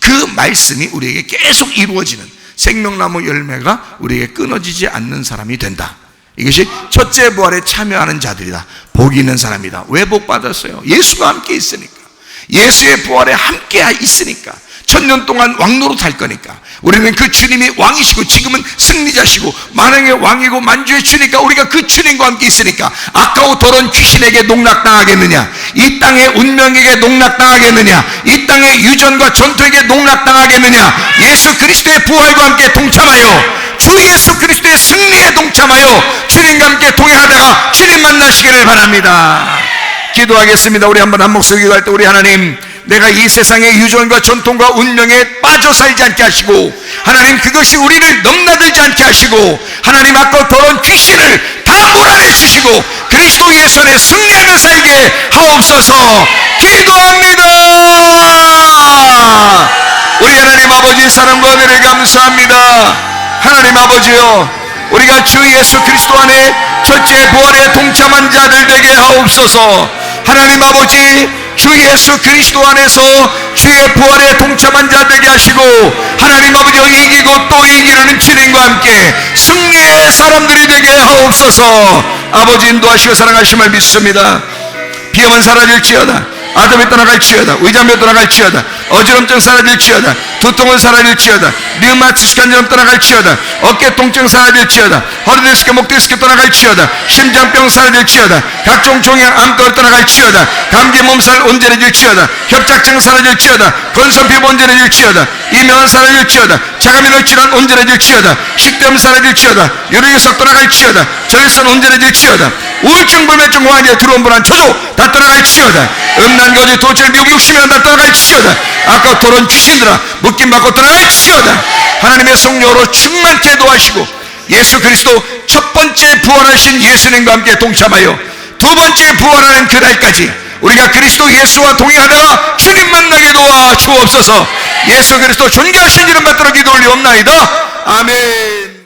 그 말씀이 우리에게 계속 이루어지는 생명나무 열매가 우리에게 끊어지지 않는 사람이 된다. 이것이 첫째 부활에 참여하는 자들이다. 복이 있는 사람이다. 왜 복 받았어요? 예수가 함께 있으니까. 예수의 부활에 함께 있으니까. 1000년 동안 왕노릇할 거니까. 우리는 그 주님이 왕이시고 지금은 승리자시고 만왕의 왕이고 만주의 주니까 우리가 그 주님과 함께 있으니까 아까워 더러운 귀신에게 농락당하겠느냐, 이 땅의 운명에게 농락당하겠느냐, 이 땅의 유전과 전통에게 농락당하겠느냐. 예수 그리스도의 부활과 함께 동참하여 주 예수 그리스도의 승리에 동참하여 주님과 함께 동행하다가 주님 만나시기를 바랍니다. 기도하겠습니다. 우리 한번 한 목소리 기도할 때, 우리 하나님, 내가 이 세상의 유전과 전통과 운명에 빠져 살지 않게 하시고 하나님, 그것이 우리를 넘나들지 않게 하시고 하나님, 아까 더러운 귀신을 다 몰아내 주시고 그리스도 예수 안에 승리하며 살게 하옵소서. 기도합니다. 우리 하나님 아버지, 사랑과 은혜를 감사합니다. 하나님 아버지요, 우리가 주 예수 그리스도 안에 첫째 부활에 동참한 자들 되게 하옵소서. 하나님 아버지, 주 예수 그리스도 안에서 주의 부활에 동참한 자 되게 하시고 하나님 아버지, 이기고 또 이기려는 주님과 함께 승리의 사람들이 되게 하옵소서. 아버지 인도하시고 사랑하심을 믿습니다. 비염은 사라질지어다, 아담이 떠나갈지어다, 의장병 떠나갈지어다, 어지럼증 사라질지어다, 두통은 사라질지어다, 류마티스 간염 떠나갈지어다, 어깨 통증 사라질지어다, 허리 디스크, 목 디스크 떠나갈지어다, 심장병 사라질지어다, 각종 종양 암걸 떠나갈지어다, 감기 몸살 온전해질지어다, 협착증 사라질지어다, 건선 피부 온전해질지어다, 이명은 사라질지어다, 자가면역 질환 온전해질지어다, 식도염 사라질지어다, 요리기석 떠나갈지어다, 저혈선 온전해질지어다, 우울증 불면증 환자 들어온 불안 초조 다 떠나갈지어다, 음란거지 도출 미국 60년 다 떠나갈지어다, 아까 더러운 귀신들아 묶임 받고 떠나갈지어다. 하나님의 성령으로 충만케 도와시고 예수 그리스도 첫 번째 부활하신 예수님과 함께 동참하여 두 번째 부활하는 그날까지 우리가 그리스도 예수와 동행하다가 주님 만나게 도와 주옵소서. 예수 그리스도 존귀하신 이름 받들어 기도 올리옵나이다. 아멘.